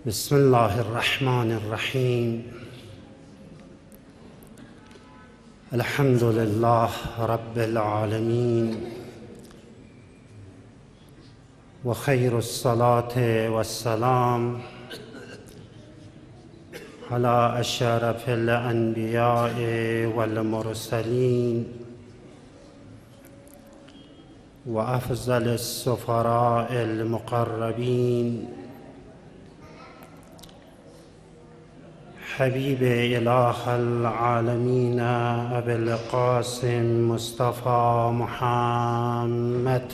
بسم الله الرحمن الرحيم. الحمد لله رب العالمين، وخير الصلاة والسلام على أشرف الأنبياء والمرسلين وأفضل السفراء المقربين، حبيب إله العالمين أبي القاسم مصطفى محمد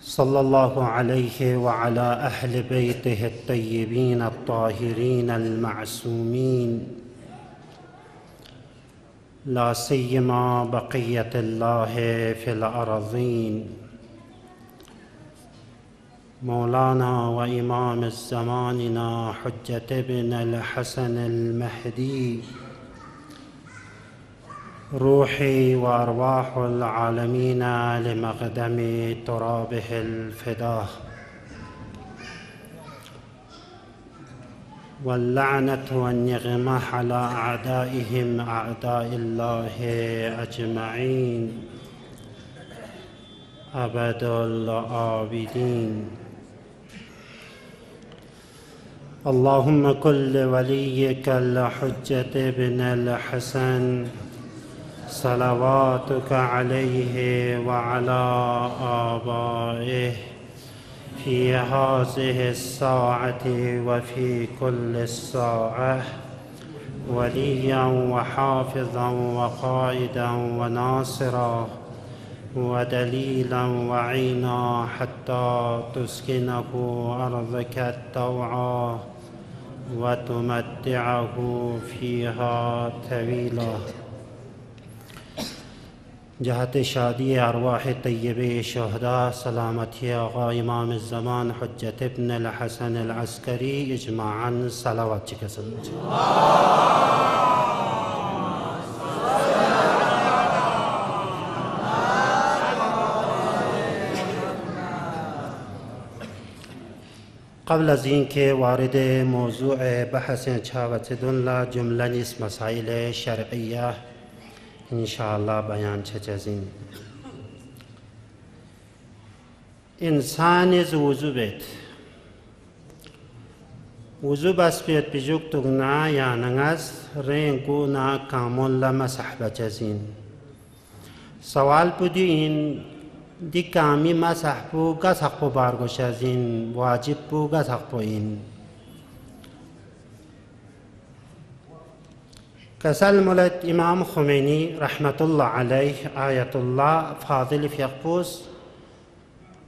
صلى الله عليه وعلى أهل بيته الطيبين الطاهرين المعصومين، لا سيما بقية الله في الأرضين، مولانا وإمام زماننا حجة بن الحسن المهدي، روحي وأرواح العالمين لمقدم ترابه الفداء، واللعنة والنقمة على أعدائهم أعداء الله أجمعين أبد الآبدين. اللهم كن لوليك الحجة بن الحسن صلواتك عليه وعلى آبائه في هذه الساعة وفي كل الساعة وليا وحافظا وقائدا وناصرا ودليلا وعينا، حتى تسكنه أرضك الطوعا وتمتعه فيها طويلا. جهت شادی ارواح طیبه شهدا، سلامتی آقا امام الزمان حجت ابن الحسن العسکری اجماعاً صلوات چکسن. قبل از اینکه وارد موضوع بحث چاوتدون جمله نیست مسائل شرعیه انشاءالله بیان چجزین. انسان از وضو بید وضو بس بید بجوک تگنا یا نغز رنگو نا کامون لمسح بجزین. سوال بودی این دی کامی مسح بو گز حق بو بارگوش از این واجب بو گز حق بو این کسل مولد امام خمینی رحمت الله علیه آیت الله فاضل فیقبوز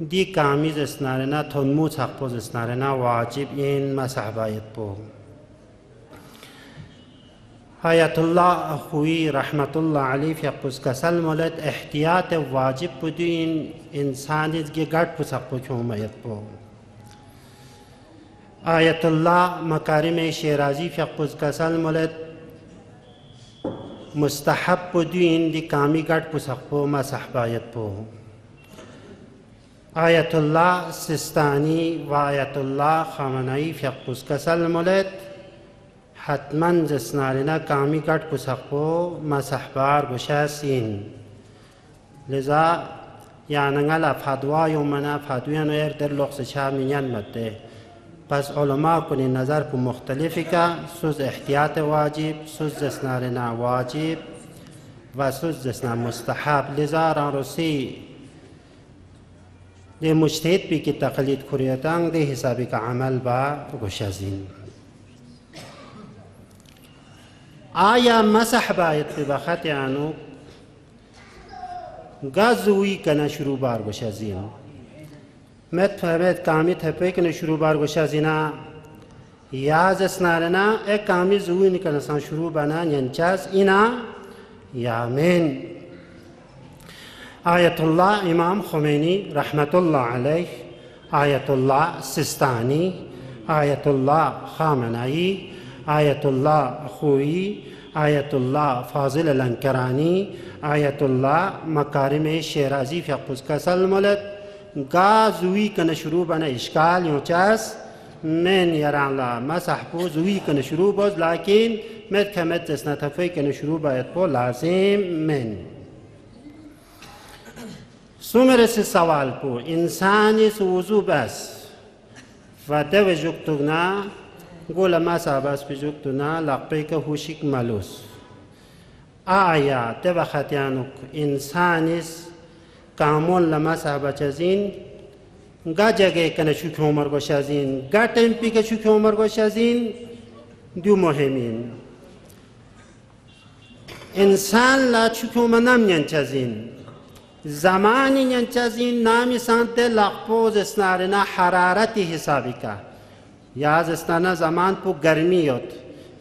دی کامیز اسنارنا تنموت حقبوز اسنارنا واجب این مسح باید بو. آیت الله خوی رحمت الله علیه فیقبوز کسل مولد احتیاط واجب بودی این انسانیز گی گرد پوز حقبو کمومید بو. آیت الله مکارم شیرازی فیقبوز کسل مولد مستحب بودین دی کامی گرد پسخ بو مسح باید بو. آیت الله سستانی و آیت الله خامنه‌ای فیقبوز کسل مولد حتما جسنارنا کامی گرد پسخ بو مسح بار بشاسین. لذا یعنی فدوای منا فدویانو ایر در لغز چا میان مده. پس علماء کنی نظر کو مختلفی که سوز احتیاط واجب، سوز جسنارنا واجب و سوز جسنا مستحب. لذا رانروسی دی مجتهد بی که تقلید کریتان دی حسابی که عمل با گوشازین. آیا مسح باید ببخط یعنو گازوی کنه شروع بار گوشازین. مت فهمت کامی تپه کنه شروع بار گوشازینا یا جسنارنا ایک کامی زوی نکنه سان شروع بنا ینچاز اینا یا من. آیت الله امام خمینی رحمت الله علیه، آیت الله سستانی، آیت الله خامنه‌ای، آیت الله خویی، آیت الله فاضل الانکرانی، آیت الله مکارم شیرازی فیقوز کسل ملت گا زوی کن شروع بنا اشکال یوں چاس من یران لا مسح پو زوی کن شروع باز لیکن مت کمت جسنا تفی کن شروع باید پو لازم من سومر سے سوال پو انسانی سوزو بس و دو جکتونا قول ما سابس بجكتنا لقبيك هوشيك مالوس آیا دو خطیانوک انسانیس کامون لما صحبه چزین گا جگه کنه چوک عمر گوشازین گا تمپی که چوک عمر گوشازین دو مهمین انسان لا چوک عمر نم چزین زمانی چزین نامی سانته لقبوز اسنارنا حرارتی حسابی که یا زستانه زمان پو گرمیوت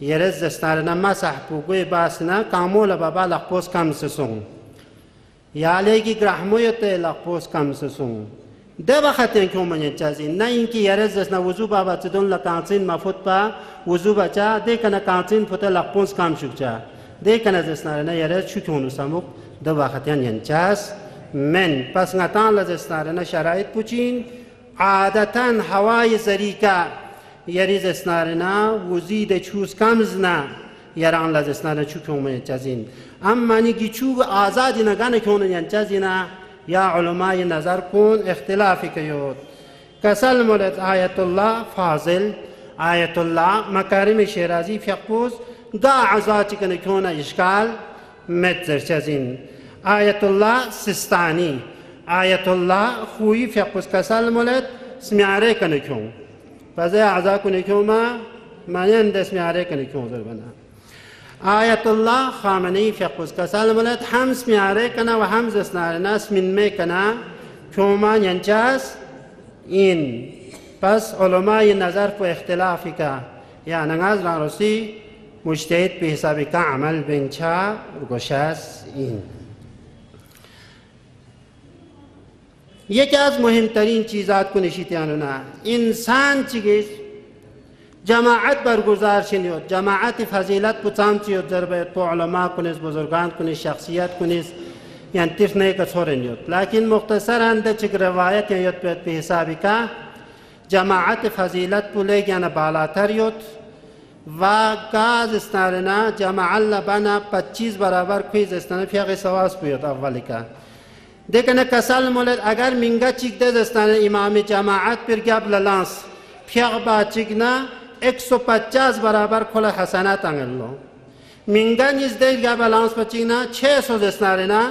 یرز زستانه مسح پو گوی باسنا کامول بابا لقبوز کم سسون یا لیگی گرحمویت لقبوز کم سسون ده وقت این که من چازین نه اینکه یرز زستانه وضو بابا تدون لکانسین مفوت پا وضو بچا ده کنه کانسین پوت لقبوز کم شکچا ده کنه زستانه یرز شکونو سموک ده وقت این چاز من پس نتان لزستانه شرایط پوچین عادتاً هوای زریکا یریز اسنارنا وزید چوز کمزنا یران لز اسنارنا چو کمون چزین اما نگی چو آزادی نگانه کنن ین چزینا یا علمای نظر کن اختلافی کیود کسل مولد آیت الله فاضل آیت الله مکارم شیرازی فیقوز دا عزاتی کنه کنه اشکال متزر چزین آیت الله سستانی آیت الله خوی فیقوز کسل مولد سمیاره کنه کن فزي أعزاكم نكوما ما يندس معريك نكوم ذربنا آية الله خامني في قوس كسال ملت حمس معريكنا وحمز اسنار الناس من ميكنا كوما ينجاز إن بس علماء النظر في اختلافك يعني نغاز رانروسي مجتهد بحسابك عمل بنشا وغشاز إن یکی از مهمترین چیزات کو نشیتیانونا انسان چیگیش جماعت برگزار شنیود جماعت فضیلت پوچام چیود ضربت پو علماء کنیز بزرگان کنیز شخصیت کنیز یعنی تیف نہیں کچھورنیود لیکن مختصر اندر چک روایت یعنی به حسابی که جماعت فضیلت پو لیگ یعنی بالاتر یود و گاز استارنا جماعت لبنا 25 برابر کویز استارنا فیاغی سواس بیود اولی که دیکھنے کسال مولد اگر منگا چیک دے دستان امام جماعت پر گیاب للانس پیغ با چیکنا 150 برابر کل حسنات انگل لو منگا نیز دے گیاب للانس پر چیکنا 600 دستانینا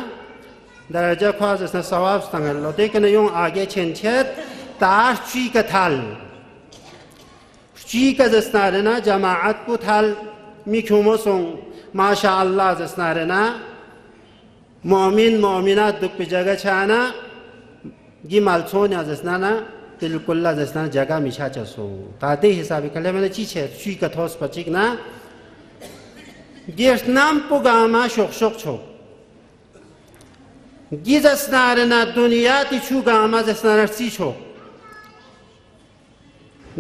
درجہ خواهد دستان سواب ستنگل لو دیکھنے یون آگے چنچت تاش چیک تھال چیک دستانینا جماعت کو تھال میکومو سون ماشاءاللہ دستانینا مؤمنات دک پی جگہ چھانا گی مالسون از اسنانا تلکل از اسنانا جگہ میشا چسو تا دے حسابی کلے میں نے چی چھے چوی کتھوس پچیک نا گیشت نام پو گاما شوق چھو گیز اسنارنا دنیاتی چو گاما زسنانا سی چھو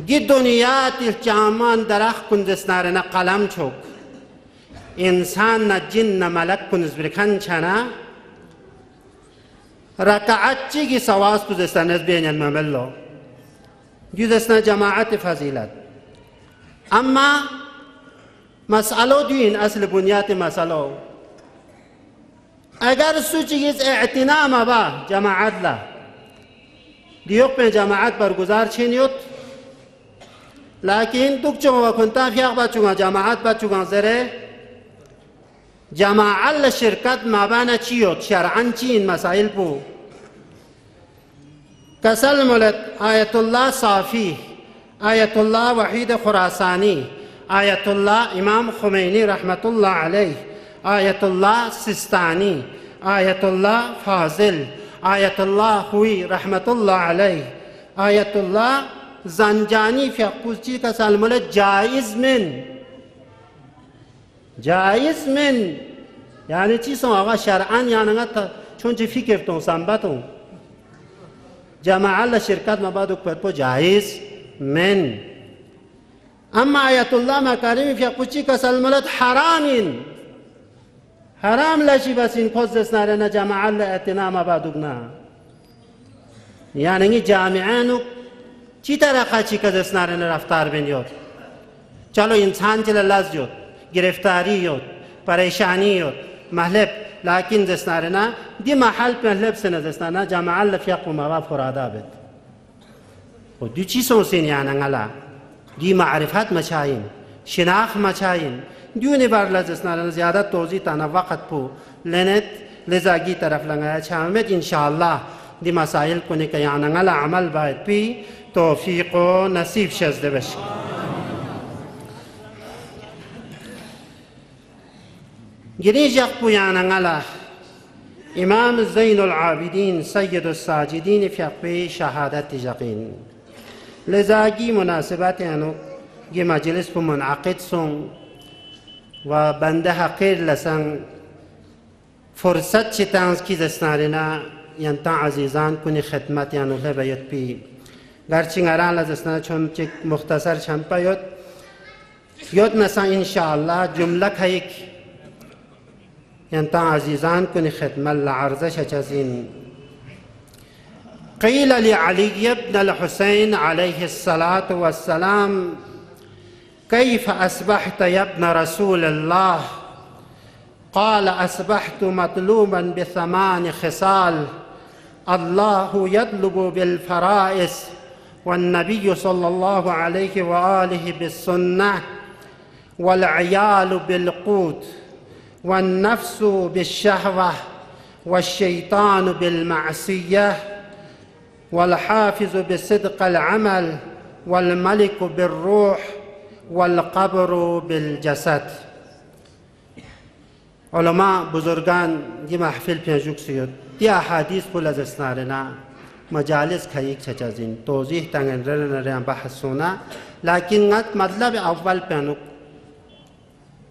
گی دنیاتی چامان درخ کن زسنارنا قلم چھو انسان نا جن نا ملک کنز برکن چنا رکعت چیگی سواس تو دستان از بین المملو جو دستان جماعت فضیلت اما مسئلو دوین اصل بنیات مسئلو اگر سو چیز اعتنام با جماعت لا دیوک پہ جماعت برگزار چھینیوت لیکن تک چونگا کنتا فیاق با چونگا جماعت با چونگا زره جماعة الشركات ما بانا تشيوت شرعا تشين مسائل بو كسلملت آية الله صافي آية الله وحيد خراساني آية الله إمام خميني رحمة الله عليه آية الله سستاني آية الله فاضل آية الله خوي رحمة الله عليه آية الله زنجاني في قوزتي كسلملت جائز من یعنی چیزوں آقا شرعان یعنی تا چون چی فکر تون سنبتون جماعه شرکت مبادوک پر پو جائز من أما آية الله مكارم في قوتي كسلملت حرامين حرام لشي بسين قوزس نارنا جماعة لأتنا ما بعدنا يعني جامعانو چی طرح چی که دستنارن رفتار بینیود چلو انسان چل لز جود گرفتاری یود پریشانی یود محلب لكن دستنارنا دی محل محلب سنه دستنارنا جماعه لفیق و مواب فرادا بید و دو چی سونسین یعنی انگلا دی معرفت مچاین شناخ مچاین دیونی بار لزستنارنا زیادت توضیح تانا وقت پو لنت لزاگی طرف لنگایا چامد انشاءاللہ دی مسائل کنی که یعنی انگلا عمل باید پی توفیق و نصیب شزده بشه گریج یقبو یعنی انگلا امام زین العابدین سید الساجدین فی اقبی شهادت جقین لذاگی مناسبت یعنی یہ مجلس پو منعقد سن و بنده حقیر لسن فرصت چی تانز کی دستنارنا یعنی تا عزیزان کنی خدمت یعنی لبایت پی گرچه نران لزستانه چون چک مختصر چند یاد یاد نسا انشاءالله جمله که یک یعنی تا عزیزان کنی خدمت لعرضش چزین قیل لعلی بن الحسین علیه الصلاة والسلام كيف أصبحت يا ابن رسول الله قال أصبحت مطلوبا ب8 خصال الله يطلب بالفرائض والنبي صلى الله عليه وآله بالسنة والعيال بالقوت والنفس بالشهوة والشيطان بالمعصية والحافظ بصدق العمل والملك بالروح والقبر بالجسد علماء بزرگان دی محفل پیجوک سید دی احادیث بول از اسنارنا مجالس خیک چچازین توضیح تنگن رن بحثونا لیکن قد مطلب اول پیانوک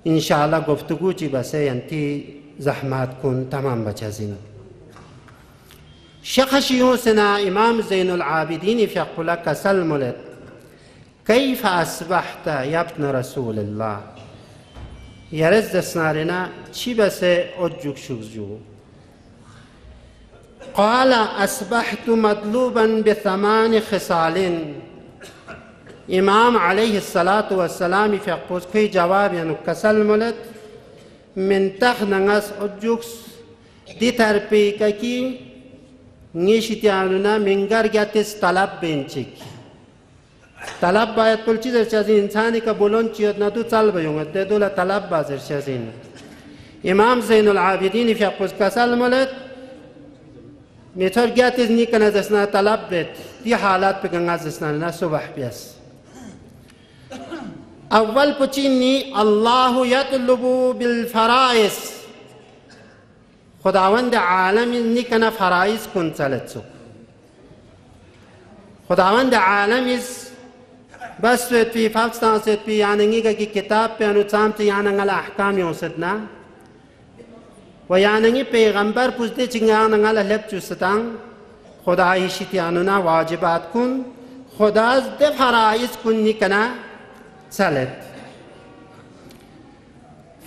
انشاءاللہ گفتگو چی بسے ینتی زحمات کن تمام بچازین شخشیوں سنا امام زین العابدین فی قلق سلملت كيف أصبحت يا ابن رسول الله يرز دسنارنا چی بس أجوك شوزجو قال أصبحت مطلوبا ب8 خصال إمام عليه الصلاة والسلام في قوس كي جواب يعني كسل ملت من تخنغس أجوكس دي تربيكا كي نيشتيانونا من غرغتس طلب بينچك طلب باید کل چیز ارشازین انسانی که بلند چیاد ندو طلب یونگد ده دولا طلب باز ارشازین امام زین العابدین فی اقوز کسال ملد میتور گیتیز نیکن از اسنا طلب بید دی حالات پکن از اسنا نا صبح بیس اول پچینی اللہ یطلب بالفرائض خداوند عالم نیکن فرائض کن چلت سو خداوند عالم بس في فلسطين سيد في يعني نيجا كتاب بيانو تامتي يعني على أحكام يوسدنا ويعني پیغمبر پوزده چنگه على لب ستان خدا عيشت يعني واجبات كن خدا ده فرائض كن نكنا سلت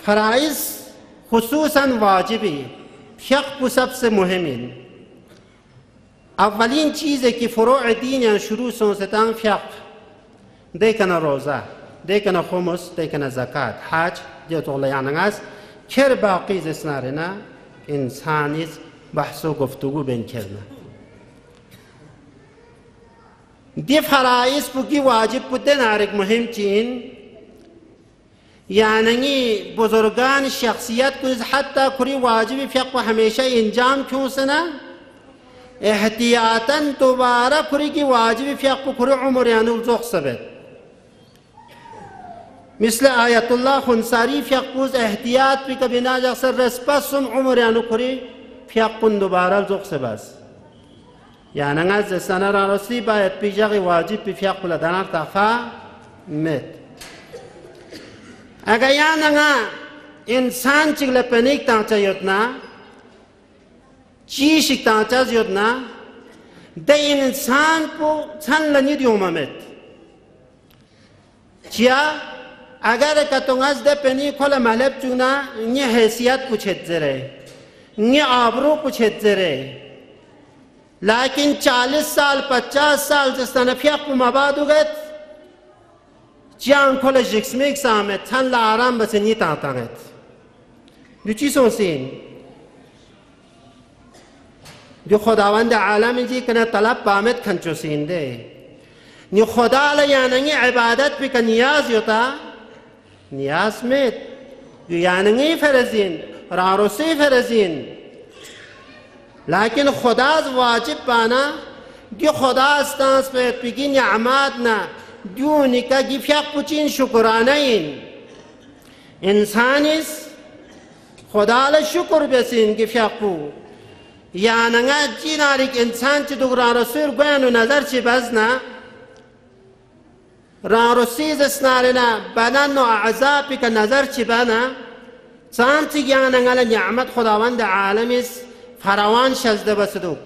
فرائض خصوصا واجبی فقه سبس مهمين اولین چیزی که فروع دین یعنی شروع سونستان فقه دیکن روزه دیکن خمس دیکن زکات حج دیت الله یعنی از کر باقی زسنارنا انسانیز بحث و گفتگو بین کرنا دی فرائض بگی واجب بوده نارک مهم چین یعنی بزرگان شخصیت کنز حتی کری واجب فقه همیشه انجام کیوسنا احتیاطاً دوباره کری کی واجب فقه کری عمر یعنی الزخ سبت مثل آیت الله خنساری فقه احتیاط بی کبھی ناج اکثر رسپسم عمر یعنی کری فقه دوباره الزخ سبت یعنی از سنه را رسی باید پیجاقی واجب بی فقه لدنار تخفا مت اگر یعنی انسان چگل پنیک تانچه یدنا چیشی تانچه یدنا ده انسان پو چند لنید یوممت چیا اگر کتون از دپنی کل ملب چونا نی حیثیت پوچھت زره نی آبرو پوچھت زره لیکن 40 سال 50 سال جستان فیق پو مبادو گت چیان کل جکسمیک سامت تن لآرام بس نی تانتانت دو چی سونسین دو خداوند عالم جی کنه طلب بامت کنچو سینده نی خدا لیاننگی عبادت بی که نیاز یوتا نیاز میت یاننگی فرزین راروسی فرزین لیکن خدا از واجب بانا دی خدا استانس پیت بگی نعمات نا دیو نکا گی فیق پوچین شکرانه این انسانیس خدا لشکر بسین گی فیق پو یاننگا جی ناریک انسان چی دو راروسی گوینو نظر چی بزنا راروسی زسنارنا بدن و اعضا که نظر چی بنا سانتی یاننگا لنعمت خداوند عالمیس فراوان شزده بسدو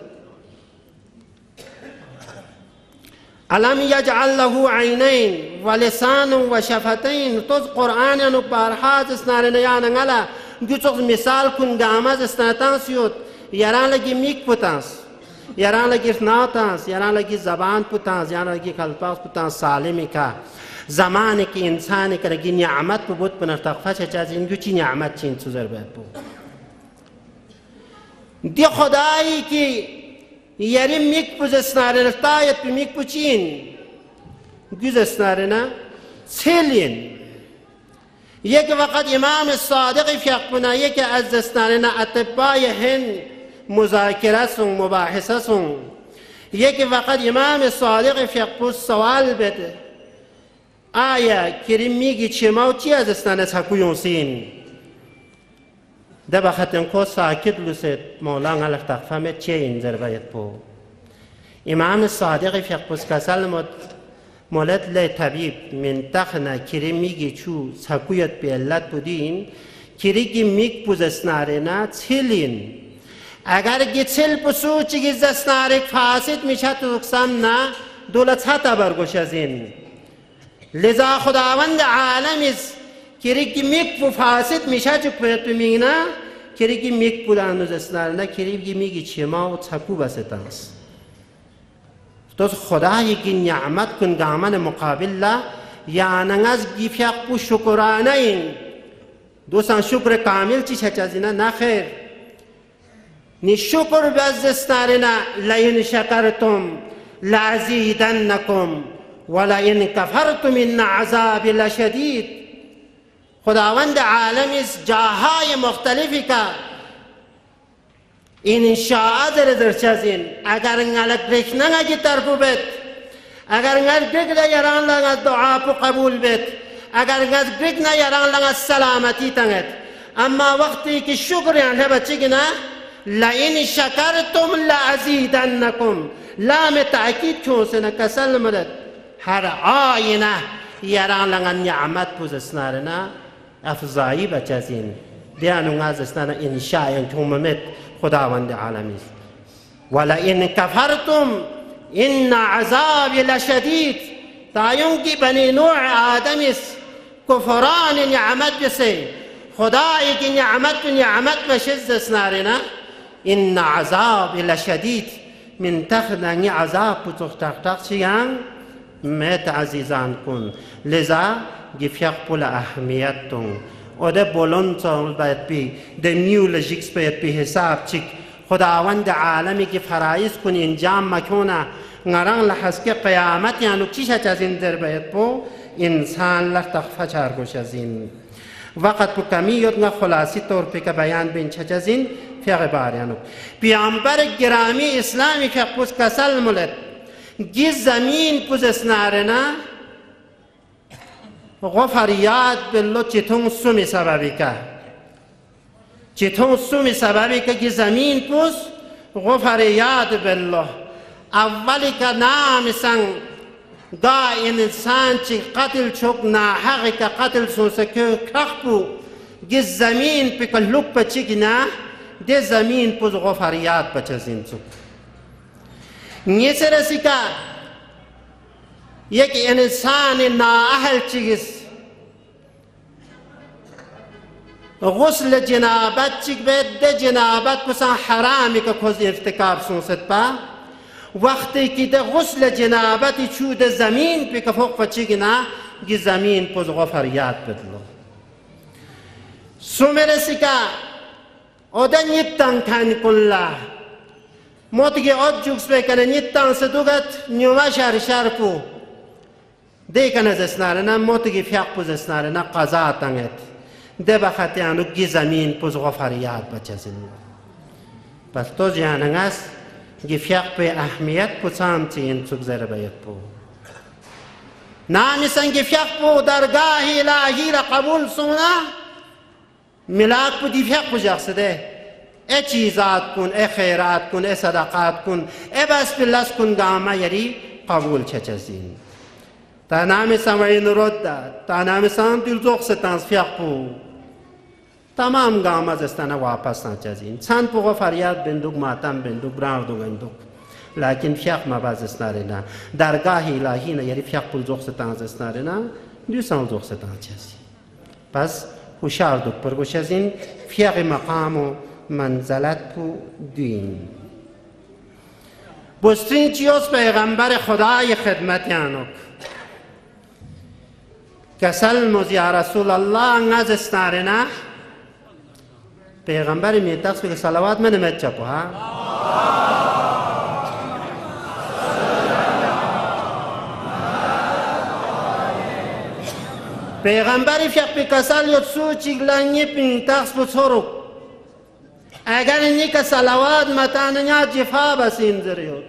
علم یجعل له عینین و لسان و شفتین توز قرآن و بارحاز اسنارنا یاننگا گوچوز مثال کن گامز اسناتانسیوت یران لگی میک پوتانس یران لگی ناتانس یران لگی زبان پوتانس یران لگی کلپاس پوتانس سالمی که زمانی که انسانی که لگی نعمت بود بنرتقفه چه چیز اینگو چی نعمت چین سوزر باید بود دی خدایی که یری میک پوز اسناره نفتایت پی میک پوچین گوز اسناره نه سیلین یک وقت امام صادقی فیق بنا یک از اسناره نه اطبای هند مذاکره سون مباحثه سون یک وقت امام صادق فیق پوز سوال بده آیا کریم میگی چما و چی از اسنانه سکویون سین ده بختن کو ساکت لسید مولانا لفتقفمت چه این ضربیت پو امام صادق فیق پوز کسل مولد لی طبیب منتخنا کریم میگی چو سکویت بی علت بودین کریگی میگ پوز اسناره نه چلین اگر گیچل پسو چیگی زسنارک فاسد میشه تو اقسام نه دولت حتا برگوش از این لذا خداوند عالمیز کریگی میگ پو فاسد میشه چو پیتو میگنا کریگی میگ پو دانوز اسناره نه کریگی میگی چیما و چکو بستانس تو خدایی که نعمت کن گامان مقابل لا یعنی از گیفیق پو شکرانه این دوستان شکر کامل چی چیزی نه خیر نی شکر بزستارنا لئن شکرتم لازیدنکم ولئن کفرتم ان عذاب لشدید خداوند عالمی جاهای مختلفی که این انشاء در چیزین اگر نگلک رکنه نگی طرفو بید اگر نگلک یران لگا دعا پو قبول بید اگر نگلک یران لگا سلامتی تنگد اما وقتی که شکر یعنی بچی گنا لئن شکرتم لازیدنکم لام تأکید چون سنه کسل مدد هر آینه یران لگا نعمت پوز اسنارنا افضایی بچزین دیانو غاز اسنانا انشاء انتوممت خداوند عالمی ولئن کفرتم ان عذابی لشدید تایون کی بنی نوع آدمی کفران نعمت بسی خدایی کی نعمت بشز اسنارنا ان عذابی لشدید من تخدنی عذاب بتختق چیان مت عزیزان کن لذا گفیق پول اهمیتون و ده بلند سال باید بی ده نیولوژیکس باید بی حساب چیک خداوند عالمی که فرایز کنی انجام مکنه نران لحظ که قیامت یعنی چیش از این در باید بو انسان لرتخفه چارگوش از این وقت پو کمی یدنا خلاصی طور پی که بیان بین چه از این فیغ بار یعنی پیامبر گرامی اسلامی که پوز کسل ملد گی زمین پوز اسنارنا غفریات بالله چتون سومی سببی که چتون سومی سببی که زمین پوز غفریات بالله اولی که نامسان دا انسان چی قتل چوک ناحقی که قتل سونسکه کخبو گی زمین پی که لک پچی گنا ده زمین پوز غفریات پچزین چوک نیسه رسی که یک انسان نااهل چیز غسل جنابت چیک بید ده جنابت پسان حرامی که کز ارتکاب سونست پا وقتی که ده غسل جنابتی چود زمین پی که فوق فچیگ نا گی زمین پس غفریات بدلو سومرسی که او ده نیتن کن کلا موتگی او جوکس بکنه نیتن سدوگت نیوما شهر پو ده کنه زسناره نا موتگی فیق پو زسناره نا قضا تنگت ده بخاطی آنو گی زمین پس غفریات بچزین پس تو جهاننگ است گی فیق پی اهمیت پسام چین چوک زر باید پو نامیسن گی فیق پو درگاه الهی را قبول سونا ملاک پو دی فیق پو جاکسده ای چیزات کن ای خیرات کن ای صدقات کن ای بس پلس کن گاما یری قبول چچزین تا نامیسن وین رود داد تا نامیسن دل زوق ستانس فیق پو تمام گام زستانه واپس نچزین چند پو غفریات بندوق ماتم بندوق براردو بندوق لیکن فیق مباز استنارنا درگاه الهی نه یری فیق پول زوق ستان استنارنا دیوسان زوق ستان چزین پس هوشار دوک پرگو چزین فیق مقام و منزلت پو دین بسترین چیوز پیغمبر خدای خدمتیانوک کسل موز یا رسول الله نز استنارنا پیغمبر میتاقس بگه صلوات من امت چپو ها پیغمبری فیق پی کسال یود سو چیگلانی میتاقس بسورو اگر اینی که صلوات متانیا جفا بسین زریود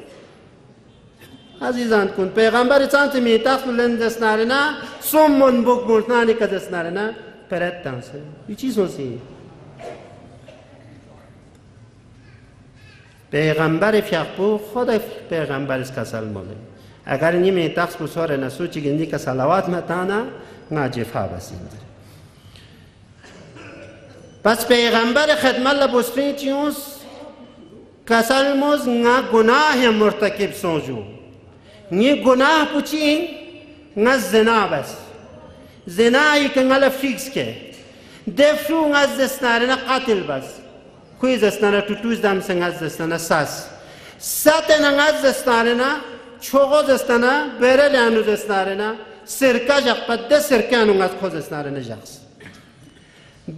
عزیزان کن پیغمبری چانت میتاقس بلند دستنارنا سومون بک ملتنانی که دستنارنا پرد تانسه یه چیز ہوسی پیغمبر فیقبو خود پیغمبر اس کسل مولی اگر نیمی تخص بسوار نسو چی گندی که صلوات متانا نا جفا بسیندر پس پیغمبر خدمت لبسری چیوز کسل موز نا گناه مرتکب سوجو نی گناه پوچین نا زنا بس زنایی که نگل فیکس که دفرو نا زستناره نا قتل بس کوی زستانه توتوز دام سنگ زستانه سات نعاز زستانه چوغو زستانه برل آنو زستانه سرکا جق پد سرکا آنو نعاز خو زستانه جاکس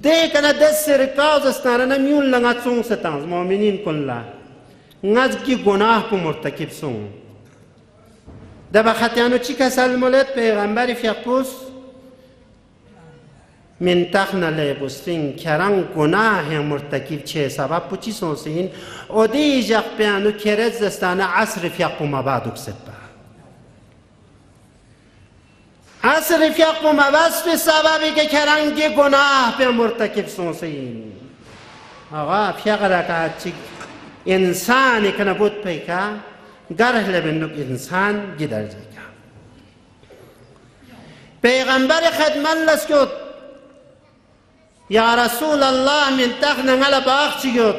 ده کنه ده سرکا زستانه میون لنگات سون ستانز مؤمنین کلا نعاز کی گناه کو مرتکب سون ده بخاطیانو چی کسال مولد پیغمبری فیقوس من تخنا لبستین کران گناه مرتکب چه سبب پوچی سونسین او دی جق پیانو کرد زستانه عصر فیق مبادوک سبب عصر فیق مباس به سببی که کرانگی گناه به مرتکب سونسین آقا فیق رکات چی انسانی کنه بود پیکا گره لبنوک انسان گدر جیکا پیغمبر خدمت لسکت یا رسول الله من تخنا نگل باخ چیگود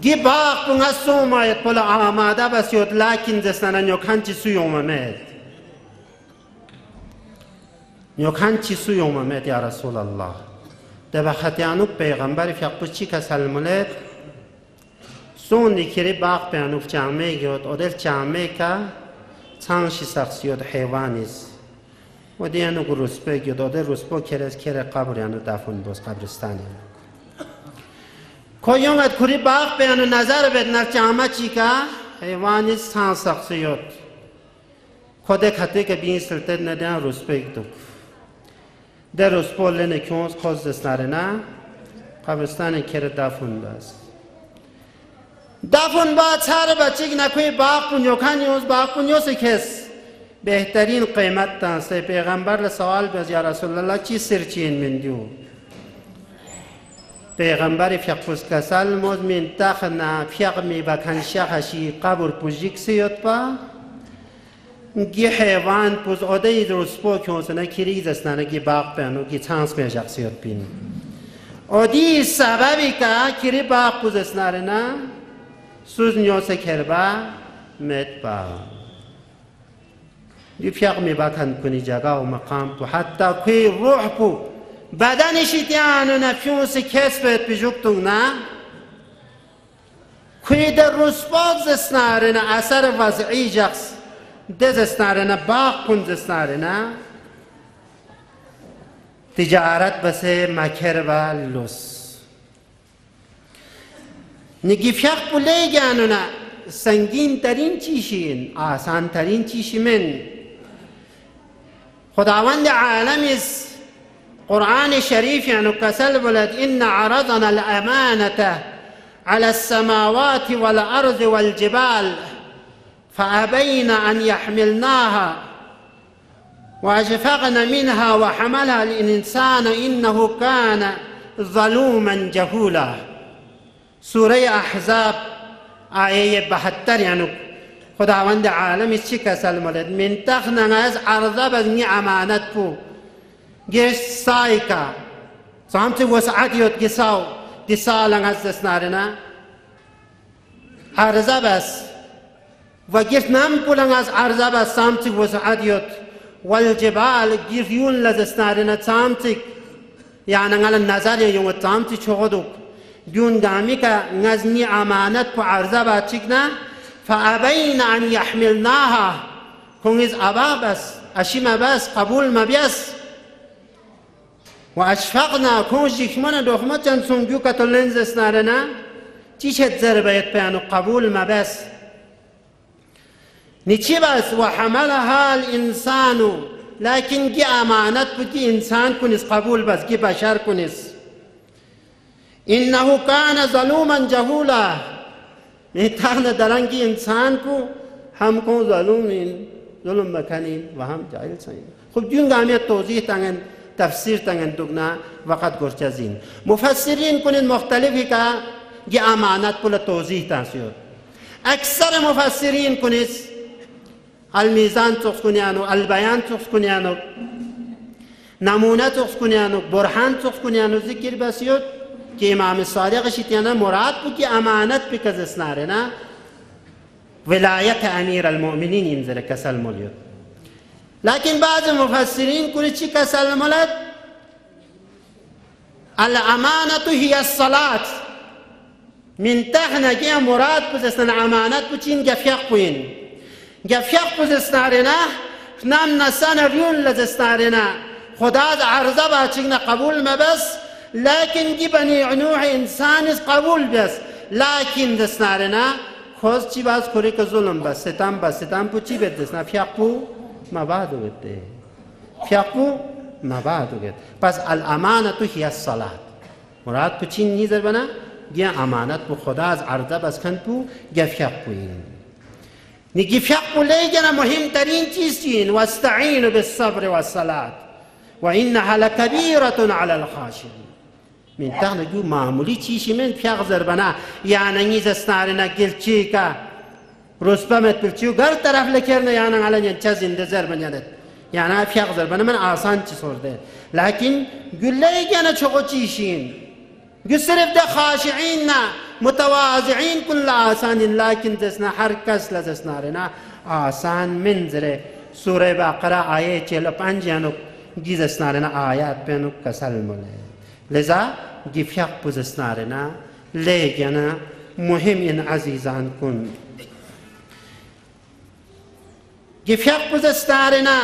گی باخ پنگا سومایت پلا آماده بسیود لیکن دستانا نیوکان چی سوی اوممید نیوکان چی سوی اوممید یا رسول الله ده بخاطیانو پیغمبر فیقبو چی کسل مولد سون دیکری باق پیانو چامه گیود او دل چامه که چانشی سخصیود حیوانیز و دیانو گو رسپه گیود او دل رسپو کرز کره قبر یانو دفن بوز قبرستانی کویونگت کری باق پیانو نظر بید نر چامه چی که حیوانیز چان سخصیود خود خطی که بین سلطت ندیان رسپه گیدوک در رسپول لنکیونز خوز دستناره نه قبرستان کره دفن باز دفن باز هر بچه که نکوی باق پونیوکانیوز باق پونیوز کس بهترین قیمت تانسته پیغمبر لسوال بیز یا رسول الله چی سرچین من دیو پیغمبر فیقوز کسال موز من تخنا فیق می بکن شخشی قبر پوزیک سیود با گی حیوان پوز آده درسپو کنسنه کریز استنه گی باق پینو گی چانس می جاکسیت پین آدی سببی که کری باق پوز استنه نه سوز نیوسه کربا مت با دی فیق می باتن کنی جگا و مقام پو حتی کوی روح پو بدنشی دیانو نفیونس کسبت بجوکتون نه کوی در رسپاز استنه نه اثر وضعی جاکس دز استنارنا باق کن استنارنا تجارت بسه مکر و لس نگی فیق بوله گانونا سنگین ترین چیشین آسان ترین چیشی من خداوند عالم قرآن شریف یعنی کسل بلد إن عرضنا الأمانة على السماوات والأرض والجبال فأبين أن يحملناها وأشفقن منها وحملها الإنسان إنه كان ظلوما جهولا سورة أحزاب آية 72 يعني خداوند عالم چی کسل مولد من تخنن از عرضه بزنی امانت پو گیش سای که سامتی وسعت یود گساو دی سالن از دستنارنا عرضه بس و گیش نم پولن از عرضه بس سامتی وسعت یود والجبال گیش یون لدستنارنا سامتی یعنی غل نظر یون سامتی چودو دیون گامی که نزنی امانت پو عرضه با چکنا فأبين أن يحملناها كونيز أبا بس أشيما بس قبول ما بيس وأشفقنا كونش يخمنا دوخمة جنسون جو كتولنز اسنارنا تيشت زربيت بيانو قبول ما بس نيشي بس وحملها الإنسان لكن جي أمانت بجي إنسان كونيز قبول بس جي بشر كونيز إنه كان ظلوما جهولا میتونه درنگی انسان کو هم کو ظلم مکنیم و هم جاهل ساییم خب دیون گامی توضیح تنگن تفسیر تنگن دوگنا وقت گرچزین مفسرین کنین مختلفی که گی امانت پول توضیح تنسیود اکثر مفسرین کنیس المیزان تخص کنیانو البیان تخص کنیانو نمونه تخص کنیانو برهان تخص کنیانو ذکر بسیود که امام صادق شیطانه مراد بود که امانت بکز اسناره نه ولایت امیر المؤمنین اینزره کسل مولیود لیکن بعض مفسرین کنی چی کسل مولد الامانت هی الصلاة من تخنگی مراد بز اسنان امانت بچین گفیق بوین گفیق بز اسناره نه نام نسان ریون لز اسناره نه خدا از عرضه با چین قبول مبس لكن جبني عنوح إنسان قبول بس لكن دسنارنا خوز چی باز کوری که ظلم بس ستم پو چی بد دسنا فیقو مبادو بده فیقو مبادو بده پس الامانت هی الصلاة مراد پو چین نیزر بنا گیا امانت پو خدا از عرضه بس کن پو گیا فیقوین نگی فیقو لیگنا مهم ترین چیز چین واستعینوا بالصبر والصلاة وإنها لكبيرة على الخاشعين من تغنى جو معمولی چیشی من فیق زربنا یعنی نیز استعارنا گلچی که رسبمت بلچیو گر طرف لکرنا یعنی علن چه زنده زربن یعنی فیق زربنا من آسان چی سورده لیکن گله یعنی چقو چیشین گل صرف ده خاشعین نه متواضعین کل آسان لیکن دسنا هر کس لزسنارنا آسان منزره سوره بقره آیه 45 یعنی گیز اسنارنا آیات پینو کسل موله لذا گفیق پوز اسنارنا لیگنا مهم این عزیزان کن گفیق پوز اسنارنا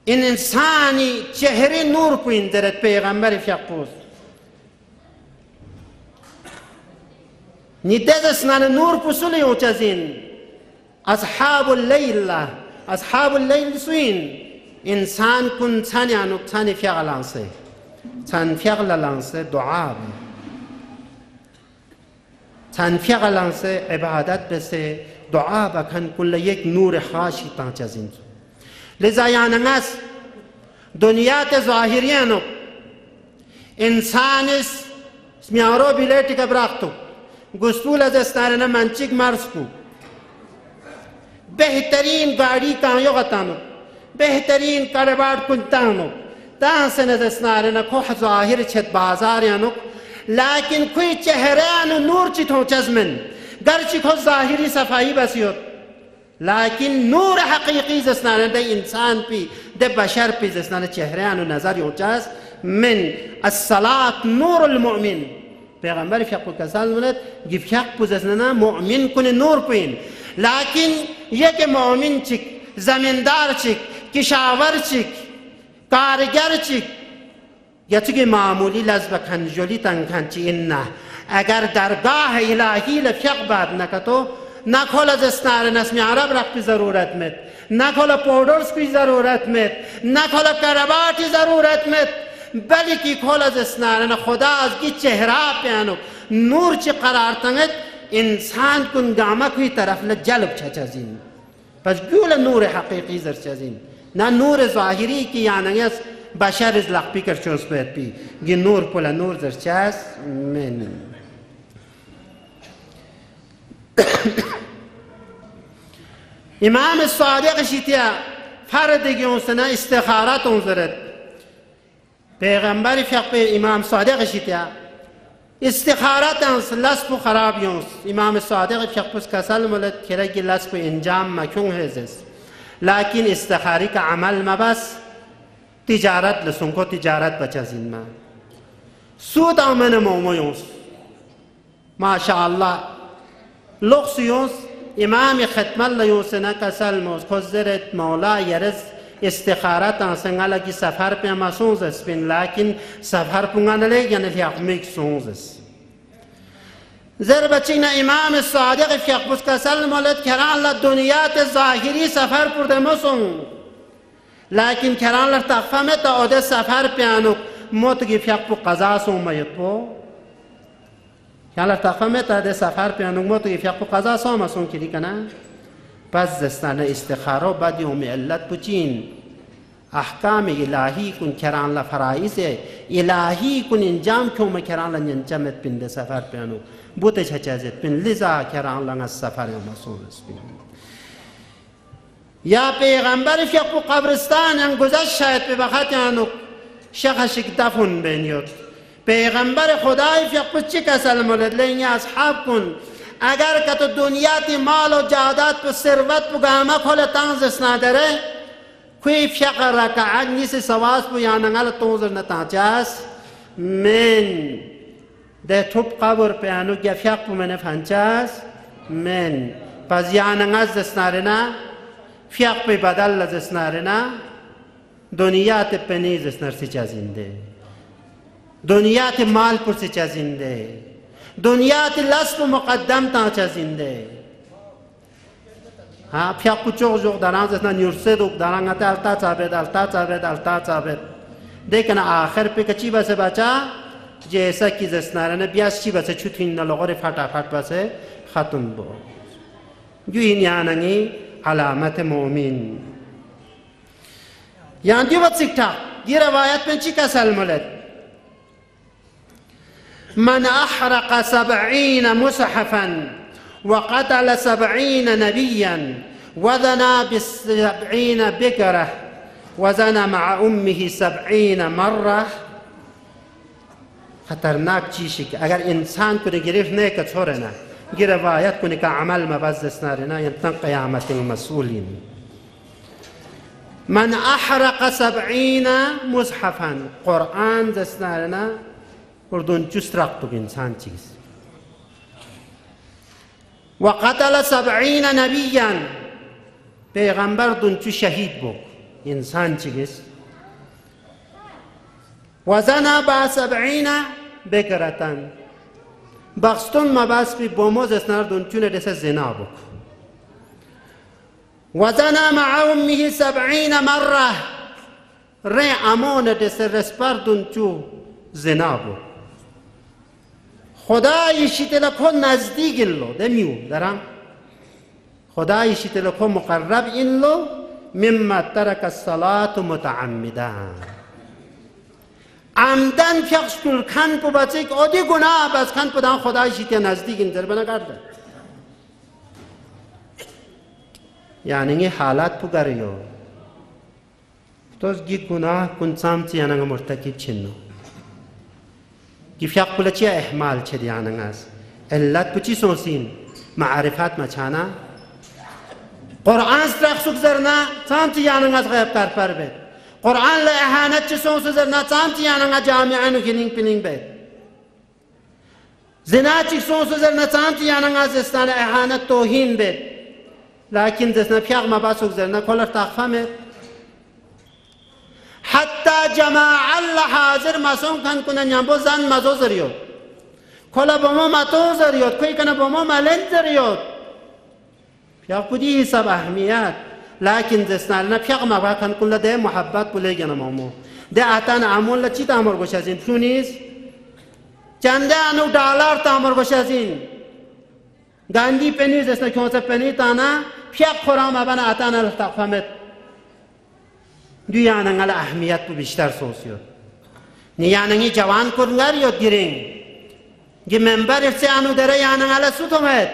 این انسانی چهره نور کوین درد پیغمبر فیق پوز ندد اسنان نور پوسولی اوچزین اصحاب اللیل سوین انسان کن تانیانو تانی فیق لانسه تن فیق لانسه دعا تن فیق لانسه عبادت بسه دعا بکن کل یک نور خاشی تانچزین لذا یعنی دنیات ظاهریانو انسانس میارو بیلیتی که براختو گسپول از استارنا منچیک مرز کو بهترین گاڑی کایو غتانو بهترین کاربار کنتانو دانسن دسنارنا کو ظاهر چت بازار یانو لیکن کوئی چهره نور چی تو چزمن گرچه خود ظاهری صفایی بسیود لیکن نور حقیقی زسنانه ده انسان پی ده بشر پی زسنانه چهره نظر یوچاست من الصلاة نور المؤمن پیغمبر فیق کسال مولد گفت فیق پوزسنانه مؤمن کنه نور پین لیکن یک مؤمن چک زمیندار چک کشاور چک کارگر چک یا چگه معمولی لزب کنجولی تنکن چی این نه اگر درگاه الهی لفیق باد نکتو نکل از اسنار نسمی عرب رخ پی ضرورت مد نکل پودرز پی ضرورت مد نکل کرباتی ضرورت مد بلکه کل از اسنار خدا از کی چهره پیانو نور چی قرار تنگد انسان کن گامه کوی طرف لجلب چچزین پس گول نور حقیقی زر چزین نه نور ظاهری کی یعنی بشر از لقبی کر چوز پید پی گی نور پولا نور در چاس من امام صادق شیتیا فردگی اونسنا استخارات اونزرد پیغمبر فیق پی امام صادق شیتیا استخارات انس لسپ خراب یونس امام صادق فیق پس کسل مولد کرگی لسپ انجام مکون هزس لیکن استخاری کا عمل مبس تجارت لسنکو تجارت بچا زین ما سود آمن مومویونس ماشاءالله لغس یونس امام ختم الله یونسنا کسل موز خزرت مولا یرز استخارت آنسنگالا کی سفر پی اما سونزس بین لیکن سفر پونگانا لے یعنی لیاقمیک سونزس زر بچینا امام صادق فیق بس کسل مولد کران لدنیات ظاهری سفر پرده مسون لیکن کران لر تقفمت اوده سفر پیانو موت گی فیق پو قضا سومیت پو کران لر تقفمت اوده سفر پیانو موت گی فیق پو قضا سومسون کلی کنا پس دستان استخارو بدی اومی علت پچین احکام الهی کن کران لر فرائض الهی کن انجام کیوم کران لر ننجمت پند سفر پیانو بوته چچازت پن لذا کران لر سفر مسون اسپین یا پیغمبر فیق پو قبرستان ان گذشت شاید به وقت انو شخشک دفن بینیود پیغمبر خدای فیق پو چی کسل مولد لینی اصحاب کن اگر که تو دنیات مال و جادات پو ثروت پو گامه کل تنزس نداره کوئی فیق رکعت نیسی سواس پو یاننگل تونزر نتاچاس من ده توب قبر پیانو گیا فیق پو من فانچاس من پس یاننگز دسناره نه فیق پی بدل لزسناره نه دنیات پنیز اسنر سی چازنده دنیات مال پر سی چازنده دنیات لسب مقدم تا چازنده ها فیق کچوغ جوغ درانز اسنا نیورسه دوک درانگت التا چابد التا چابد التا چابد دیکن آخر پی کچی بسه بچا جیسا کی زسناره نه بیاس چی بسه چوتین نلغور فتا فت بسه ختم بو جو این یعنی علامت مومن یان دیو بات سکتا یہ روایت میں چی کا سلمولد من احرق 70 مصحفا وقتل 70 نبيا وزنا ب70 بكرة وزنا مع أمه 70 مرة خطرناک چیشی که اگر انسان کنه گرفت نه که چھوڑه نه یہ روایت کنه که عمل مبزس نارنا ینتن قیامت المسئولین من احرق 70 مصحفا قرآن دست نارنا اردون جست رقتو انسان چیز وقتل 70 نبيا پیغمبر دون چو شهید بو انسان چیز وزنا با 70 بکرتن بخستون مباس بی بوموز اسنار دون چونه دست زنا بو وزنا مع امه 70 مرة ری امون دست رسپر دون چو زنا بو خدای شیطل کو نزدیک اللو دمیو درم خدای شیطل کو مقرب اللو مما ترک الصلاة متعمدا عمدن فیقش کل کن پو بچه که آدی گناه بس کن پو دان خدای شیطه نزدیک این در بنا کرده yani ngi halat pugariyo toz gi günah kun samti yananga murtakib chinno gi fiaq pulachi ihmal chedi yanangas illat puchi sonsin ma'rifat machana Qur'an straxsuk zerna samti yanangas gayb karpar bet Qur'an la ihanat chi sonsu zerna samti yananga jami'anu kining pining bet zina chi sonsu zerna samti yananga zestana ihanat tohin bet lakin zesna fiaq mabasuk zerna kolar taqfamet حتی جماع حاضر مسون کن کنن یامبو زن مزو زریود کلا بومو ماتو زریود کوی کنه بومو مالن زریود یا کدی حساب اهمیت لكن زسنالنا پیغ ما کن کلا ده محبت بوله گنم امو ده اتان عمول لا چی تامر گوش ازین تونیس چنده انو دلار تامر گوش ازین گاندی پنیز اسنا کونسه پنی تانا پیغ خورام ابن اتان التقفمت dünyanın ala ahmiyet bu bişler sosyal. Niyanın cavan kurlar yok girin. Ki member irse anu dere yanın ala sutomet.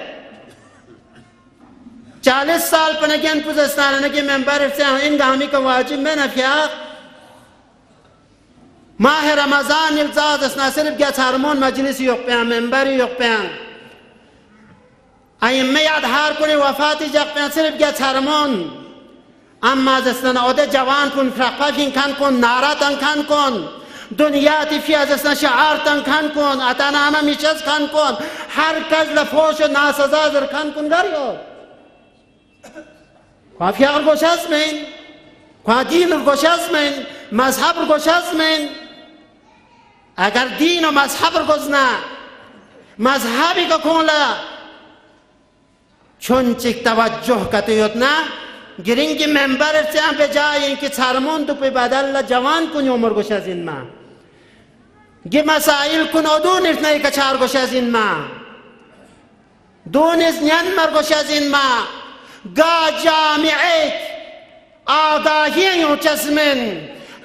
40 साल पने ज्ञान पुजस्तान के मेंबर से इन गामी का वाजिब में नफिया माह रमजान इल्जाज असना सिर्फ क्या हार्मोन मजलिस yok पे मेंबर yok पे आई में याद हार कोने वफाती जग पे सिर्फ क्या हार्मोन اما زستنا اوده جوان کن فرقافین کن کن ناراتن کن کن دنیاتی فی از زستنا شعارتن کن کن اتانا همه میشز کن کن هر کس لفوش ناسزا زر کن کن گریو خواه فیاغر گوش ازمین خواه دین رو گوش ازمین مذهب رو گوش ازمین اگر دین و مذهب رو گوزنا مذهبی که کنلا چون چک توجه کتیوت نه گرینگی منبر سے ہم پہ جائیں کہ چھارمون تو پہ بدل جوان کنی عمر گوش از این ما گی مسائل کن او دونیس نئی کچار گوش از این ما دونیس نین مر گوش از این ما گا جامعیت آگاهی یوں چسمن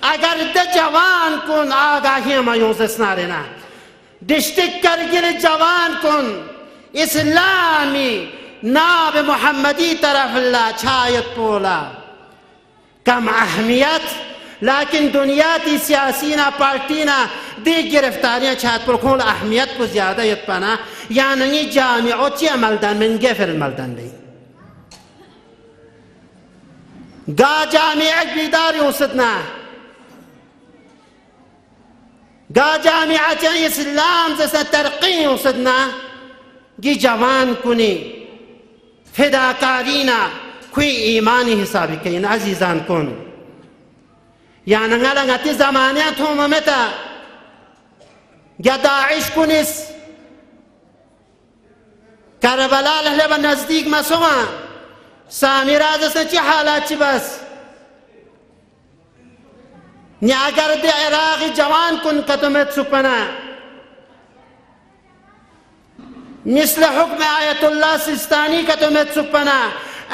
اگر ده جوان کن آگاهی ما یوں سسنارنا دشتک کرگل جوان کن اسلامی ناب محمدی طرف اللہ چھایت پولا کم اہمیت لیکن دنیاتی سیاسینا پارٹینا دی گرفتاریاں چھایت پر کھول اہمیت کو زیادہ یت پانا یعنی جامعو چی عملدان من گفر الملدان دی گا جامعت بیداری اسدنا گا جامعت اسلام جیسا ترقی اسدنا گی جوان کنی فداکارینا کوئی ایمانی حسابی کین عزیزان کن یعنی نگتی زمانیت هم متا یا داعش کنیس کربلا لحله با نزدیک مسوما سامی رازسن چی حالات چی بس نی اگر دی عراقی جوان کن کتمت سپنا مثل حکم آیت اللہ سیستانی کا تو میں سپنا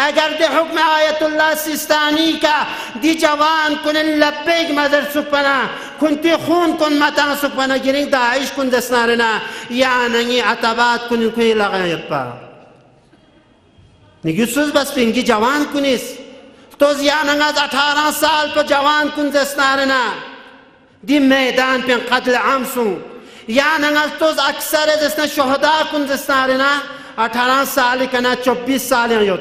اگر دے حکم آیت اللہ سیستانی کا دی جوان کن لبیگ مدر سپنا کنتی خون کن متا سپنا گرنگ داعش کن دسنارنا یعنی عطبات کن کوئی لغایت پا نگیسوز بس پینگی جوان کنیس تو زیاننگ از 18 سال پا جوان کن دسنارنا دی میدان پین قتل عام سون یعنی توز اکثر جسنا شهدا کن دستارنا 18 سالی کنا 24 سالی یود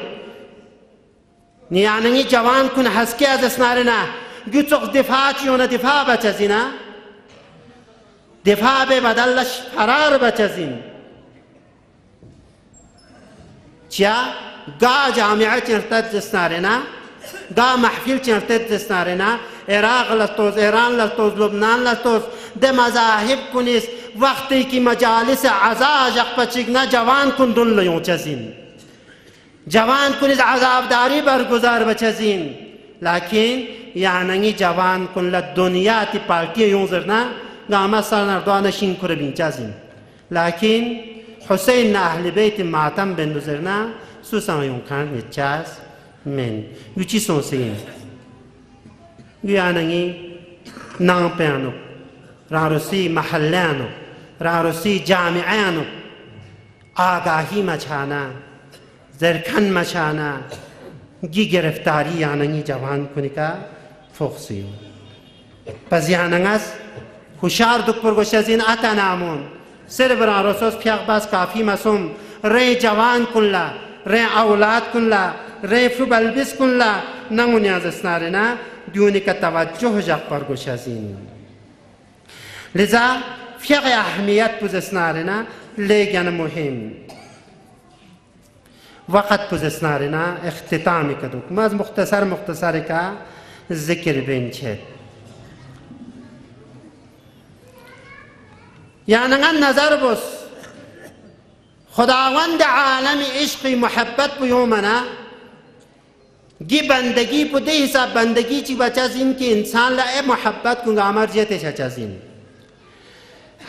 یعنی جوان کن حسکی از دستارنا گیتوخ دفاع چیونه دفاع بچزینا دفاع به بدلش فرار بچزین چیا گا جامعه چنرتد دستارنا گا محفل چنرتد دستارنا عراق لطوز ایران لطوز لبنان لطوز ده مذاهب کنیس وقتی کی مجالس عزاج اقپچگنا جوان کن دن لیون چزین جوان کنیس عذابداری برگزار بچزین لیکن یعنی جوان کن لدنیا تی پارتی یون زرنا گاما سرنردوان شین کربین چزین لیکن حسین اهل بیت ماتم بندو زرنا سوسان یون کن چز من یو چی سونسین یعنی نام پیانو راروسی محلانو راروسی جامعانو آگاهی مچانا زرکن مچانا گی گرفتاری یعنی جوان کنی که فوقسیو پس یعنی از خوشار دک پرگوش از این اتا نامون سر بران رسوس پیاق باز کافی مسوم ری جوان کن لا ری اولاد کن لا ری فلو بلبس کن لا نمو نیاز اسناره نا دیونی که توجه جاق پرگوش از این لذا فیاق اهمیت پوز اسناره نا لیگن مهم وقت پوز اسناره نا اختتامی کدوک ما از مختصر که ذکر بین چه یعنی نظر بس خداوند عالم عشقی محبت بیومنا گی بندگی پو ده حساب بندگی چی بچا زین که انسان لئے محبت کنگا امر جیتش اچا زین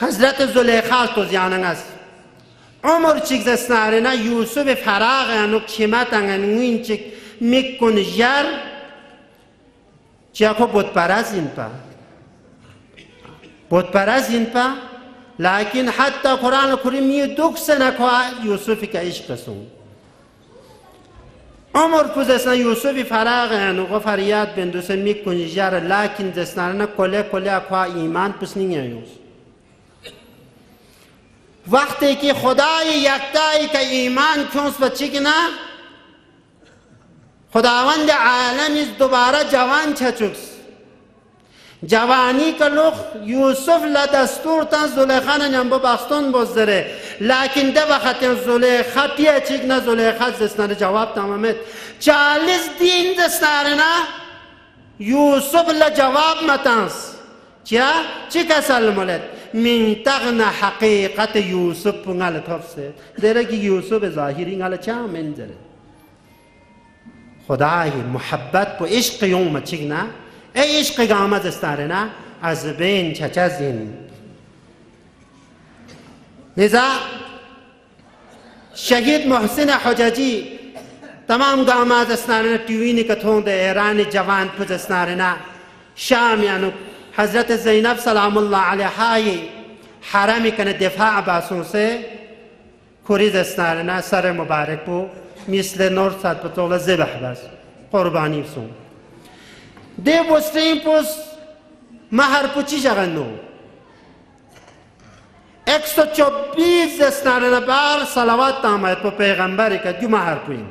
حضرت زلیخا تو زیاننگس عمر چیک زسنارنا یوسف فراغ انو کمت انگوین چیک میکن جر چیکو بود پرز این پا بود پرز این پا لیکن حتی قرآن کریم یہ دکھ سے نکوا یوسف کا عشق سون عمر پوزسنا یوسف فراغ انو فریاد بندو سے میکن جر لیکن زسنارنا کله اکوا ایمان پس نہیں آیوس وقتی که خدای یکتایی که ایمان کنس بچی که نه خداوند عالمی دوباره جوان چچوکس جوانی که لوخ یوسف لدستور تن زلیخا نمبو باستون بزدره لیکن ده وقت زلیخا تیه چیک نه زلیخا دستناره جواب تمامت 40 دین دستناره نه یوسف لجواب متنس چی کسل مولد من تغن حقیقت یوسف پنگل تفسه دیره که یوسف ظاهری نگل چه منزله خدای محبت پو عشق یوم چیگ نه ای عشق گامد استاره نه از بین چچه زین لذا شهید محسن حججی تمام گامد استاره نه تیوینی که تونده ایران جوان پز استاره نه شام یعنی حضرت زینب سلام الله علیها حرمی کنه دفاع باسون سے کوریز استارنا سر مبارک بو مثل نور سات پتولا زبح بس قربانی سون ده بسترین پوس مهر پوچی جغنو 124 استارنا بار صلوات تامید پو پیغمبری که دو مهر پوین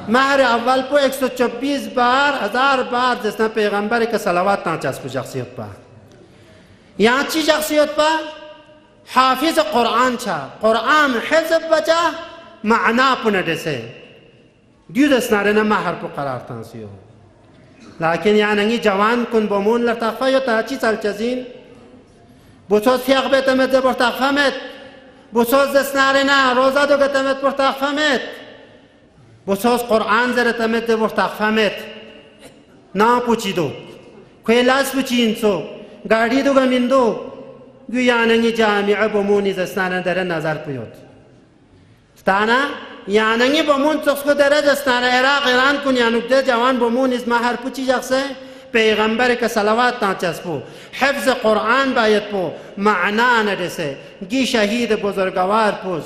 مهر اول پو 124 بار 1000 بار جسنا پیغمبر که صلوات تانچاس پو شخصیت پا یہاں چی شخصیت پا حافظ قرآن چا قرآن حفظ بچا معنا پو ندسے دیو دسنا رنا مهر پو قرار تانسیو لیکن یعنی جوان کن بمون لرتاقفا یا تا چی سال چزین بوسوز فیاق بیتمت زبر تاقفمت بوسوز دسنا رنا روزا دو گتمت پر تاقفمت بسوز قرآن زرتمت ده وقتاقفمت نا پوچیدو کویلاس پوچینسو گاڑی دو گمندو گویاننگی جامعه بمونی زستانه داره نظر پیود ستانا یعنی بمون تخصو داره زستانه عراق ایران کن یعنی ده جوان بمون از مهر پوچی جخصه پیغمبر که صلوات ناچس پو حفظ قرآن باید پو معنا ندسه گی شهید بزرگوار پوز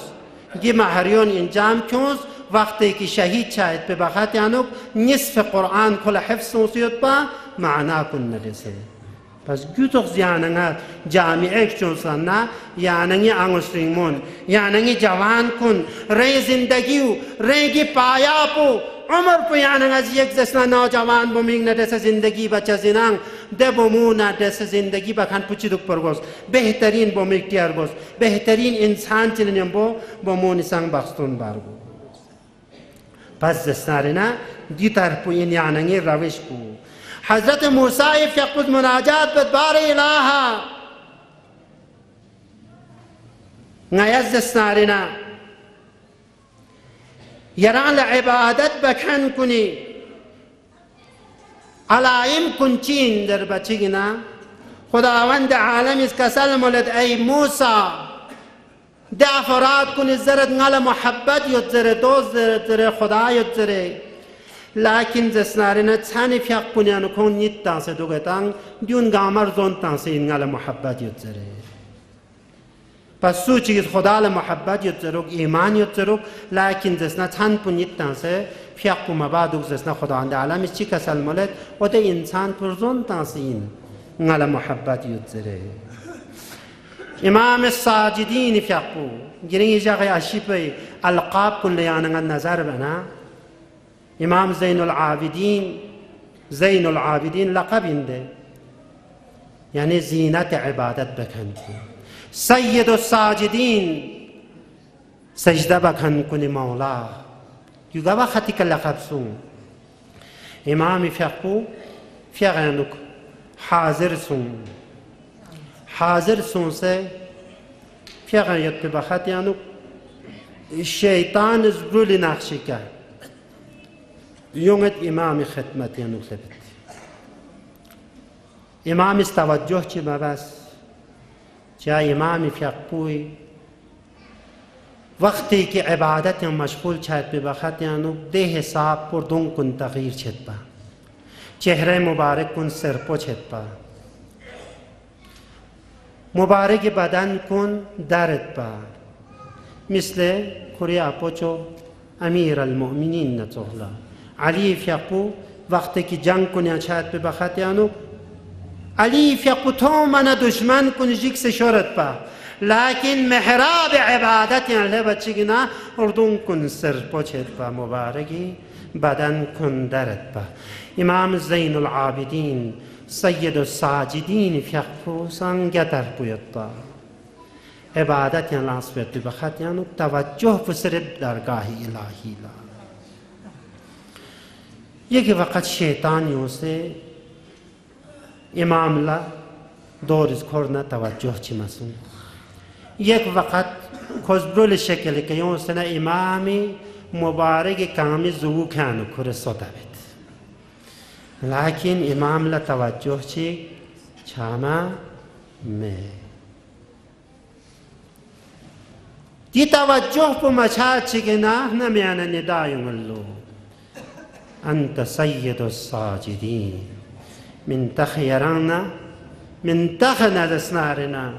گی مهریون انجام کنز وقتی که شهید شاید به بخاطر یعنی نصف قرآن کل حفظ نوسیت با معنا کن ندسه پس گوتوخ زیاننگا جامعه چون سننا یعنی انگستریمون یعنی جوان کن ری زندگیو ریگی پایا پو عمر پو یعنی از یک زسنا نوجوان بومینگ ندسه زندگی بچه زنان ده بومون ندسه زندگی بکن پوچی دوک پرگوز بهترین بومیک تیار بوز بهترین انسان چنین بومونی سنگ بخستون بارگو پس دستارنا دی طرف این یعنی روش کو حضرت موسی فقط مناجات بدبار الها نیاز دستارنا یران لعبادت بکن کنی علائم کنچین در بچگنا خداوند عالم اس کسل مولد ای موسی ده افراد کنی زرد نال محبت یاد زره دوست زره خدا یاد زره Lakin zesnarina tani fiaq punyanu kon nit tanse dogetang diun gamar zon tanse ingala muhabbat yutzere. پس سو چیز خدا ل محبت یتزرگ ایمان یتزرگ لکن زسنا تن پنیت تنسه فیق پو مبادوگ زسنا خدا عند عالم چی کسل ملت و ده انسان پرزون تنسین نال محبت یتزره امام الساجدین فیق پو گرینی جاگه اشی پی القاب کن لیاننگ نظر بنا امام زین العابدین لقب انده یعنی زینت عبادت بکن کن سید الساجدین سجده بکن کنی مولا یوگا وقتی که لقب سون امام فقو فقانک حاضر سون سے فقانیت بخط یانک شیطان زبرول نقشی که یونت امام خدمت یانک لبت امام استوجه چی مبس جا امام فقوی وقتی که عبادت مشغول چاید ببخت یعنی ده حساب پردون کن تغییر چید با چهره مبارک کن سرپو چید با مبارک بدن کن درد با مثل خوری اپوچو امیر المؤمنین نتوغلا علی فقو وقتی که جنگ کن چاید ببخت یعنی علی فقو تو من دشمن کن جیکس شورت با لیکن محراب عبادت یعنی بچگینا اردون کن سر پوچت با مبارکی بدن کن درد با امام زین العابدین سید الساجدین فقو سنگ در بوید با عبادت یعنی لاسفیت بخط یعنی توجه بسرب درگاه الهی لا یکی وقت شیطانیوں سے امام لا دورز کرنا توجه چی مسون یک وقت کزبرول شکل که یون سنه امامی مبارک کامی زو کانو کره صدا بید لیکن امام لا توجه چی چاما میں دی توجه پو مچاد چی که نه نمیان ندایون اللو انت سید الساجدین من تخیرانا من تخنا دسنارنا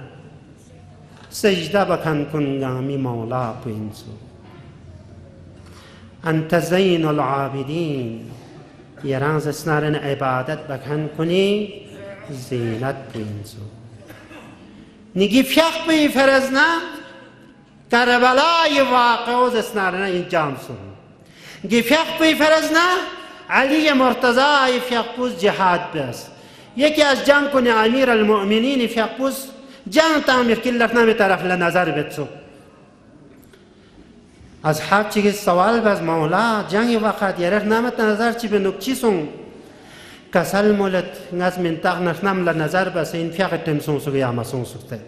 سجده بکن کنگامی مولا پوینسو انت زین العابدین یران دسنارنا عبادت بکن کنی زینت پوینسو نگی فیق بی فرزنا کربلای واقع دسنارنا انجام سو نگی فیق بی فرزنا علی مرتضی فیقپوز جهاد بس یکی از جنگ کنی امیر المؤمنین فیقپوز جنگ تعمیر کلت نمی طرف لنظر بتسو اصحاب چی سوال بس مولا جنگ وقت یرخ نامت نظر چی بنوک چی سون کسل مولت ناس منطق نخنم لنظر بس این فیق تمسون سو یا مسون سوکته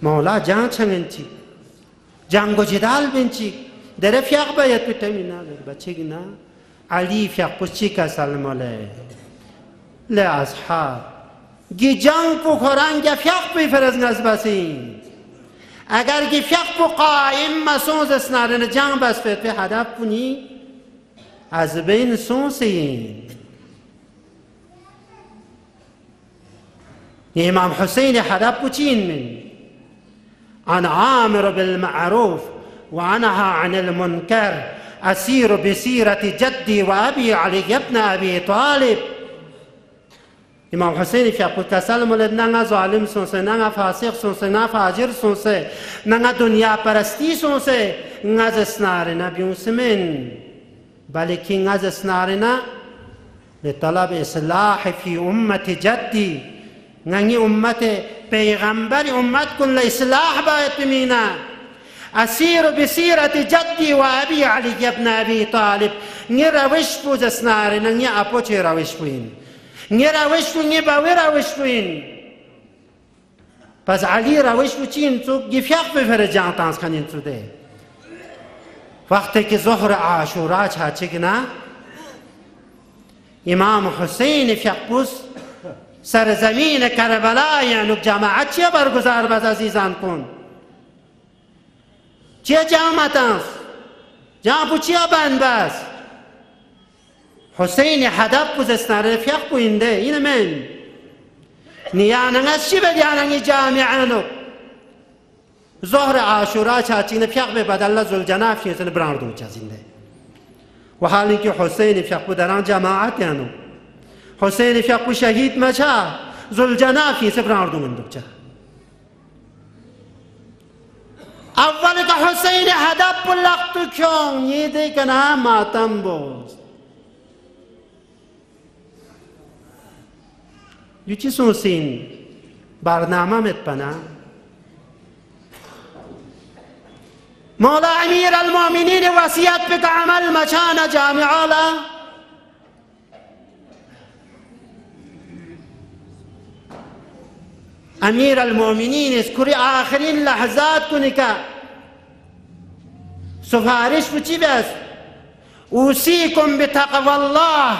مولا جنگ چنگن چی جنگ و جدال بین چی در فیق باید بتمینا بچه گنا علی فیق چی کسل موله لی اصحاب گی جنگ پو خوران گی فیق پی فرز نز بسین اگر گی فیق پو قائم مسونز اسنارن جنگ بس پی هدف پونی از بین سونسین امام حسین هدف پو چین من انا عامر بالمعروف وعنها عن المنكر أسير بسيرة جدي وأبي علي ابن أبي طالب امام حسین فیقو کسل مولد ننگا ظالم سونسه ننگا فاسق سونسه ننگا فاجر سونسه ننگا دنیا پرستی سونسه نگز اسنارنا بیونسمن بلکه نگز اسنارنا لطلب اصلاح فی امت جدی ننگی امت پیغمبر امت کن لإصلاح باید بمینا أسير بسيرة جدي وأبي علي ابن أبي طالب نروش بوز اسنارنا ني أبوچ روش بوين نروش بوين ني باوي روش بوين پس علي روش بوچين تو گفياق بفر جانتانس خانين تو ده وقتی که ظهر عاشورا چاچگنا امام حسین فیقبوس سرزمین کربلا یعنی جماعت چیه برگزار بز عزیزان کن چیه جامعت است جامعو چیه بند بس حسین هدف بزستناره فیق بوینده این من نیانن از چی بدیانن جامعانو ظهر عاشورا چاچین فیق به بدل زلجناف فیزن براردو چازینده و حالی که حسین فیق بدران جماعت یانو حسین فیق شهید مچا زلجناف فیز براردو مندو چا اول که حسین هدف بلغتو کیون یه کنه ماتم بود یه چی سونسین برنامه متپنه مولا امیر المؤمنین وصیت بک عمل مچان جامعالا امیر المؤمنین اسکری آخرین لحظات کنی که سفارش بچی بس اوصیکم بتقوى الله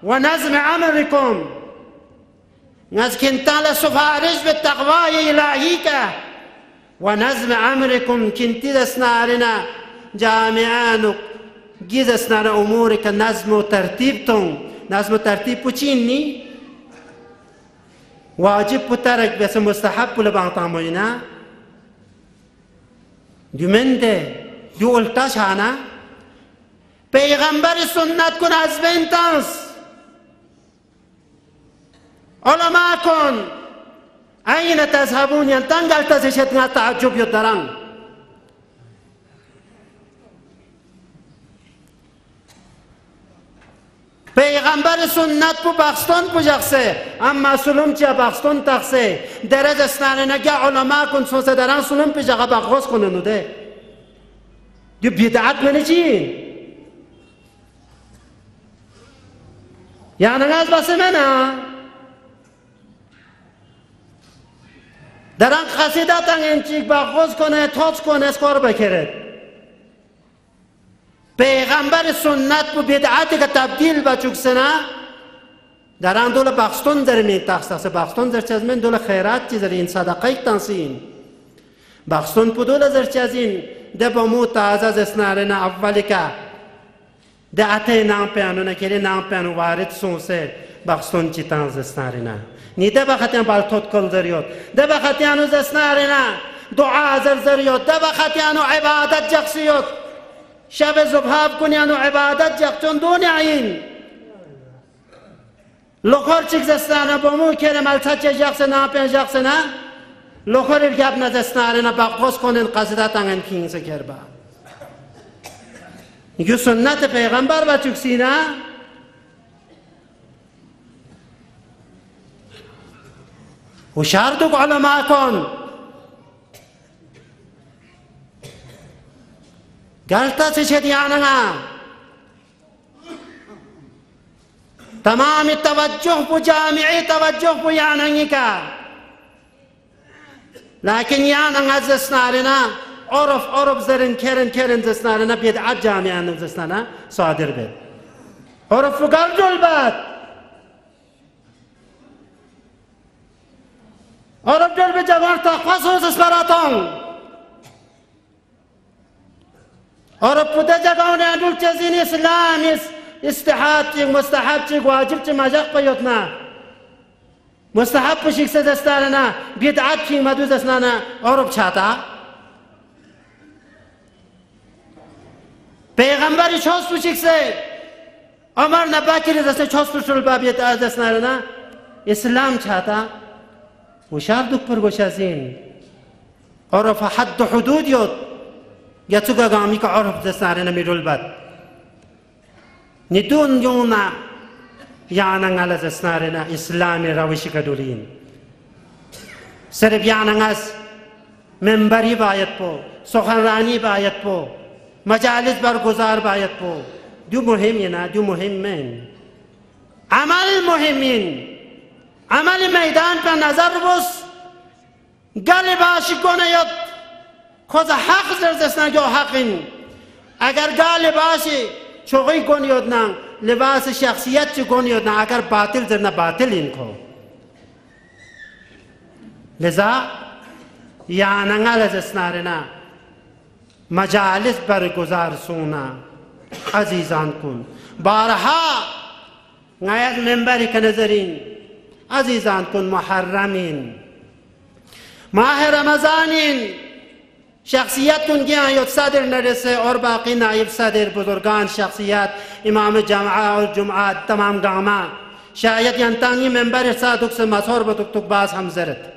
و نظم عمرکم از کنتال سفارش به تقوای الهی که و نظم عمرکم کنتی دستنارنا جامعانو گیز دستنار امور که نظم و ترتیب تون نظم و ترتیب پچین نی واجب پترک بس مستحب لبانطاموینا دو منده دو التاش هانا پیغمبر سنت کن از بینتانس علماء کن أين تذهبون ينتنقل تزيشتنا تعجب يدران پیغمبر سنت کو باستان پوجاقسه اما سلم چیا باستان تاقسه درج اسنانه نگه علماء کن سوسه دران سلم پیجاقه باقوز کننو ده دیو بیدعات منه چی؟ یعنی از بسه منه دران خسیدت انچیک باقوز کنه توچ کنه اسکار بکرد پیغمبر سنت بو بدعتی که تبدیل بچوکسنه دران دول باقستون در می تخصص باقستون در چزمین دول خیرات چیز این صدقه تنسین باقستون پو دول در چزین ده با مو تازه زسناره نه اولی که ده اته نام پیانو نکری نام پیانو وارد سونسه باقستون چی تنز زسناره نه نیده بخطیان بالتوت کل زریوت ده بخطیانو زسناره نه دعا زریوت ده بخطیانو عبادت جقسیوت شب زبحاب کنیانو عبادت جق چون دونیایین لخور چک زستانه بامو کره ملتا چه جقسه نا پین جقسه نا لخور ارگاب نزستانه نا باقوز کنین قصدت انگن کینسه کربا یو سنت پیغمبر با چکسی نا هشاردوک علماء کن گلتا سے شدیانگا تمام توجہ پو جامعی توجہ پو یاننگی کا لیکن یاننگا زسنارنا عرف زرن کرن زسنارنا بیدعات جامعان زسنارنا صادر بید عرف گرجل بید عرف جل بید جوان تقوص اسپراتون اور پده جگاونه اندول چیزین اسلام استحاد چیگ مستحب چیگ واجب چیگ مجاق پیوتنا مستحب پشیک سے دستارنا بیدعات چیگ مدوز اسنانا اور چاہتا پیغمبری چوز پشیک سے عمر نباکری دسته چوز پشل با بیدعات دستارنا اسلام چاہتا وشار دک پر گوشازین اور فحد حدود یود یا تو گامی که عرف دستانه میرول بد ندون یونا یعنی على دستانه اسلامی روشی کدولین صرف یعنی از منبری باید پو سخنرانی باید پو مجالس برگزار باید پو دو مهمی نه دو مهمین عمل مهمین عمل میدان پر نظر بس گلی باشی کنه یاد خوز حق زرزستن جو حقین اگر گال لباسی چوغی گونیود نه لباس شخصیت چی گونیود نه اگر باطل زرنا باطل این کو لذا یعنی لزسنارنا مجالس برگزار سونا عزیزان کن بارها غایت منبری که نظرین عزیزان کن محرمین ماه رمضانین شخصیت کن که آیت صدر نرسه اور باقی نائب صدر بزرگان شخصیت امام جمعه اور جمعه تمام گامه شاید ینتانی منبر صادق سے مظهر بتک باز هم زرد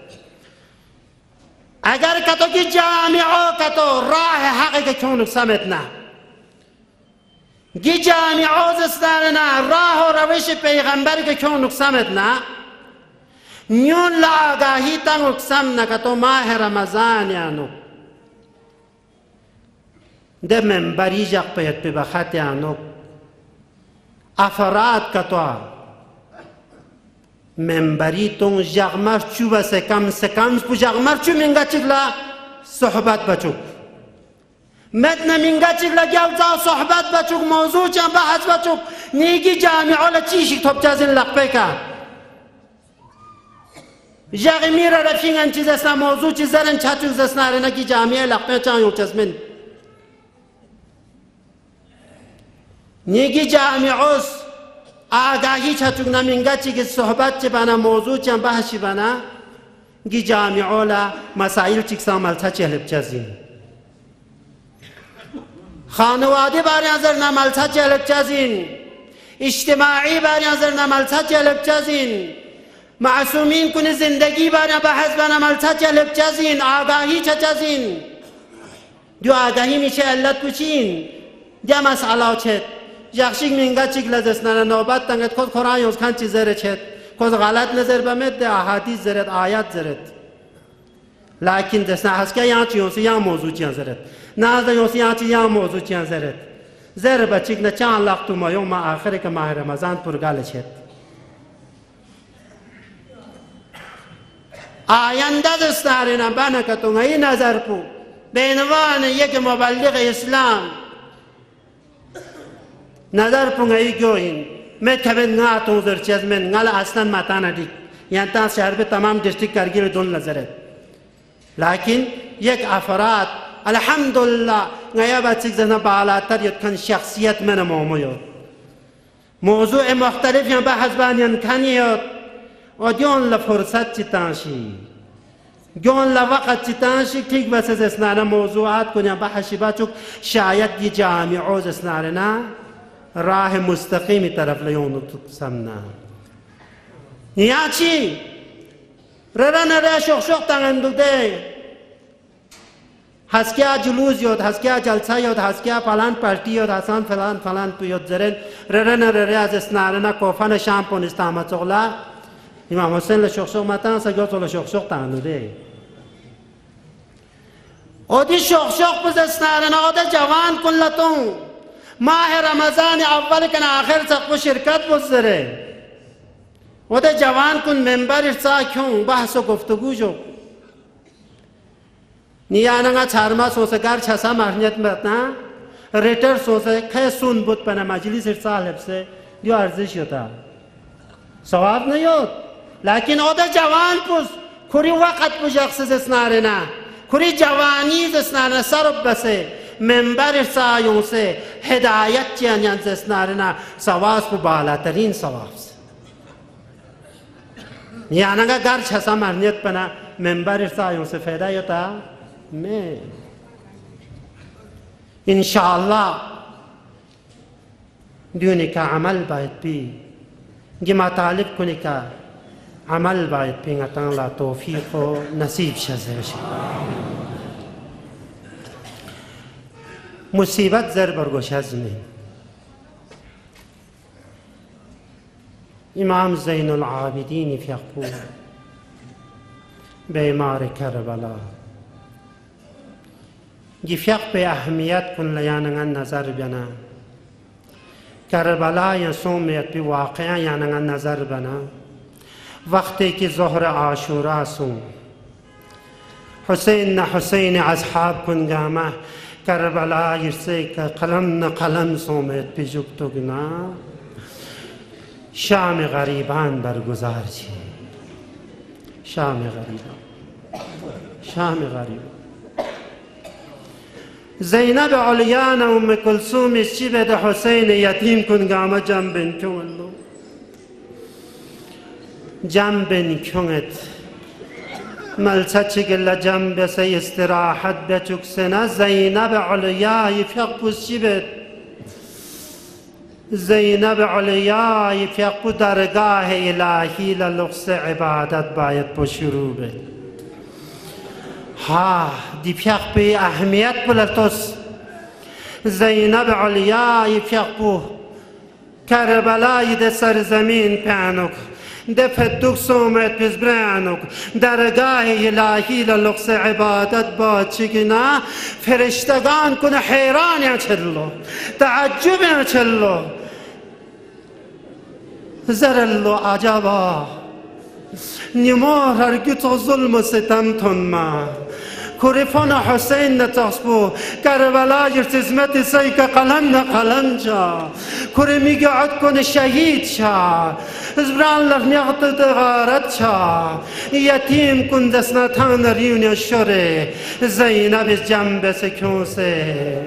اگر کتو کی جامعو کتو راه حقی که چونک سمت نه گی جامعو زستاننا راه و روش پیغمبر که چونک سمت نه نیون لآگاهی تنگ سم نکتو ماه رمضان یانو ده منبری جق پیت پی بخط یانو افراد کتو منبری تون جغمر چو بسه کم سکم پو جغمر چو منگا چگلا صحبت بچوک مدن منگا چگلا گوزا صحبت بچوک موضوع چن بحث بچوک نیگی جامعو لچیشی توب چازن لقبه که جاغی میره رفینگن چیز اسنا موضوع چیز زرن چاچوک زسنا رنه کی جامعه لقبه چان یوک چزمن نیگی جامعوس آگاهی چاچوک نمینگا چی که صحبت چی بنا موضوع چی بحثی بنا گی جامعو لا مسائل چیک ساملتا چی حلب چزین خانواده باری ازر نملتا چی حلب چزین اجتماعی باری ازر نملتا چی حلب چزین معصومین کنی زندگی باری بحث بنا ملتا چی حلب چزین آگاهی چی چزین دو آگاهی میشه علت بچین دیا مسئله چید جاکشیک منگا چیک لذسنا نوبت تنگت خود قرآن یوز کن چی زره چید خود غلط نظر بمید ده احادیث زرد آیات زرد لیکن دسنا هسکا یان چیونسی یان موضوع چیان زرد نازده یونسی یان چی یان موضوع چیان زرد زر بچیک نه چان لختو مایو ما آخر که ماه رمضان پرگال چید آینده دستارینا بنا کتون ای نظر پو بینوان یک مبلغ اسلام نظر پونگایی گوین میں کبھی ناتوں زرچیز میں نگل اصلا ماتانا دیک یعنی تا شہر پہ تمام ڈسٹرکٹ کرگیر دون نظر ہے لیکن یک افراد الحمدللہ نیا بچک زنا بالاتر یتکن شخصیت من مومویو موضوع مختلف یعنی بحث بانیان کنیوت و دیون لفرصت چی تانشی گون لوقت چی تانشی ٹھیک بس از اسنانا موضوعات کنیا بحثی باچوک شاید یہ جامعوز اسنانا راه مستقیمی طرف لیون سمنا یا چی ررن را شخ شخ تنگندو ده هسکیا جلوز یود هسکیا جلسه یود هسکیا فلان پارتی یود حسان فلان پیود زرن ررن را از اسنارنا کوفن شام پون استامت سغلا امام حسین لشخ شخ متان سگوت لشخ شخ تنگندو ده او دی شخ شخ پس اسنارنا او ده جوان کلتون ماه رمضان اول کن آخر سقف شرکت بزره و ده جوان کن منبر ارسا کیوں بحث و گفتگو جو نیانگا چارما سوسه گر چسا محنیت بتنا ریٹر سوسه که سون بود پنا مجلس ارسا لبسه دیو ارزش یوتا ثواب نیود لیکن او ده جوان پس کری وقت بجاقس زسناره نه کری جوانی زسناره سرب بسه منبر سایوں سے ہدایت چیانیان سے سنارنا سواس پو بالاترین سواس یعنی گر چھسا مرنیت پنا منبر سایوں سے فیدہ یوتا میں انشاءاللہ دیونی کا عمل باید پی یہ مطالب کنی کا عمل باید پی غتان لا توفیق و نصیب شزش مصیبت زر برگوش ازمین امام زین العابدین فیقپور بیمار کربلا گفیق به اهمیت کن لیانگان نظر بنا کربلا یا سومیت به واقعا یانگان نظر بنا وقتی که ظهر عاشورا سوم حسین حسین اصحاب کن گامه کربلا یرسه که قلم نه قلم سومیت پیجوک تو گنا شام غریبان برگزار چی شام غریبان زینب علیان ام کلثوم چی بده حسین یتیم کن گامه جنب بنتو ولو جنب کنت ملچه گل جنب سی استراحت بچکسنه زینب علیای فیقبوز چی بید زینب علیای فیقبو درگاه الهی للغس عبادت باید با شروع بید ها دی فیقبی اهمیت بلتوس زینب علیای فیقبو کربلای ده سرزمین پانوک ده فدوک سومت بزبرانوک درگاه الهی للغس عبادت با چگنا فرشتگان کن حیران یا چلو تعجب یا چلو زرلو عجبا نمار هرگت ظلم و ستم تن ما كوريفون حسين نتصبو كربلاء ارتزمت سيك قلنجا كوري ميقعد كون شهيد شا زبران لغ نيغط دغارت شا يتيم كن دسنتان ريون الشري زينب جنب سكوسي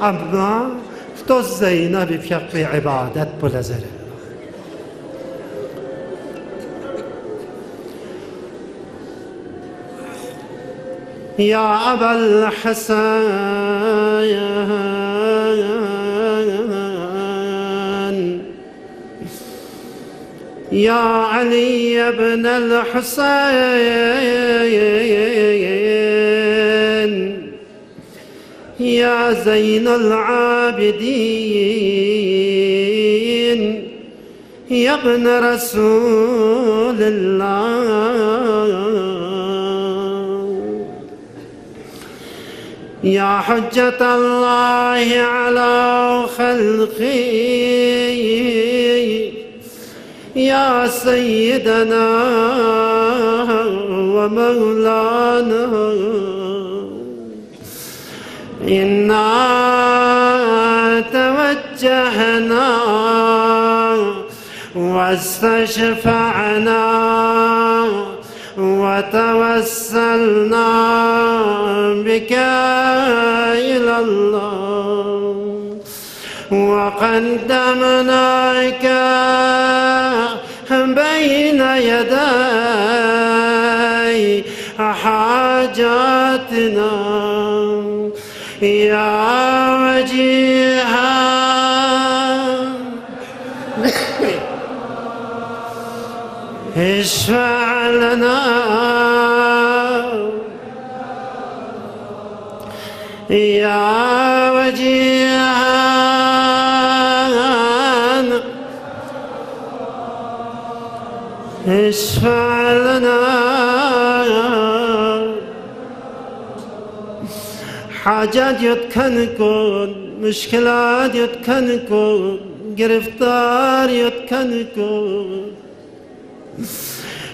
اما تو زينب في عبادت بلزره يا أبا الحسين يا علي بن الحسين يا زين العابدين يا ابن رسول الله يا حجة الله على خلقه يا سيدنا ومولانا إنا توجهنا واستشفعنا وتوسلنا بك إلى الله وقدمناك بين يدي حاجاتنا يا وجيها اشفع لنا يا وجيها اشفع لنا حاجات يتكن كن مشكلات يتكن كن گرفتار يتكن كن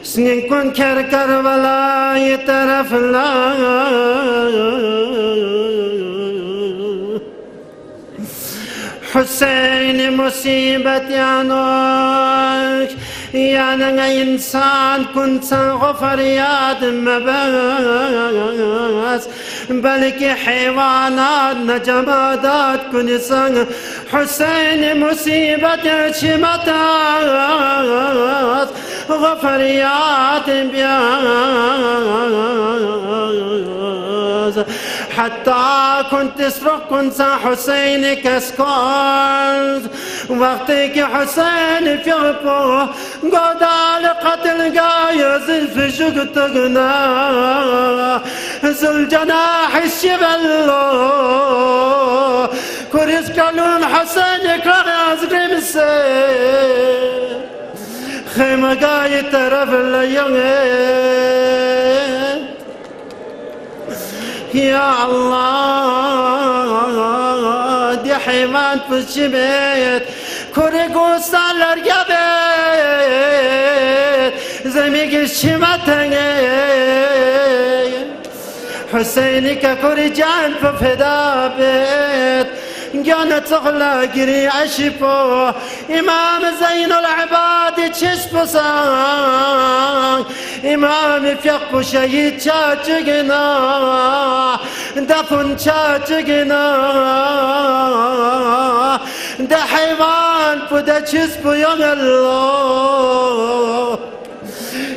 سنين كن كربلا يترف لا حسين مصيبة عنك يعني إنسان كنت غفر ياد مباس بلك حيوانات نجمادات كنسان حسين مصيبة شمتات غفريات بياز حتى كنت تسرق كنت حسين كسكولت وقتك حسين في غفو قدال قتل قايز الفشق تقنا زل جناح الشبلو كوريس كلون حسين كراز قمسي خيمة قاي طرف الليل يا الله دي حيوان في الشبيت كوري قوصان لرقبت زميق الشمتن حسينك كوري جان في فدابت كانت تغلى قري عشفو إمام زين العباد تشسبسان إمام فيقبو شهيد شاجقنا دفن شاجقنا ده حيوان فدا تشسبو يوم الله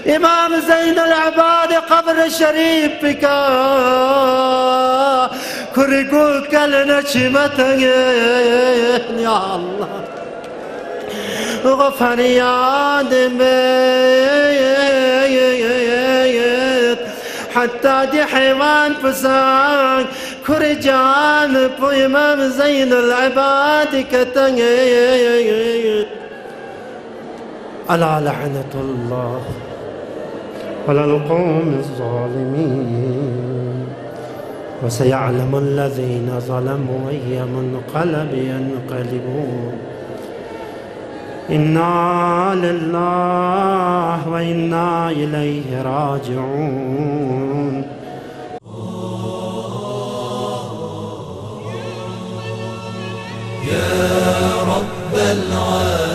إمام زين العباد قبر شريف بكا كرقو كل نشمتين يا الله غفر يا دميت حتى دي حيوان فساق كرجان بو إمام زين العباد كتنيت ألا لعنة الله على القوم الظالمين وسيعلم الذين ظلموا أي منقلب ينقلبون إنا لله وإنا إليه راجعون. يا رب العالمين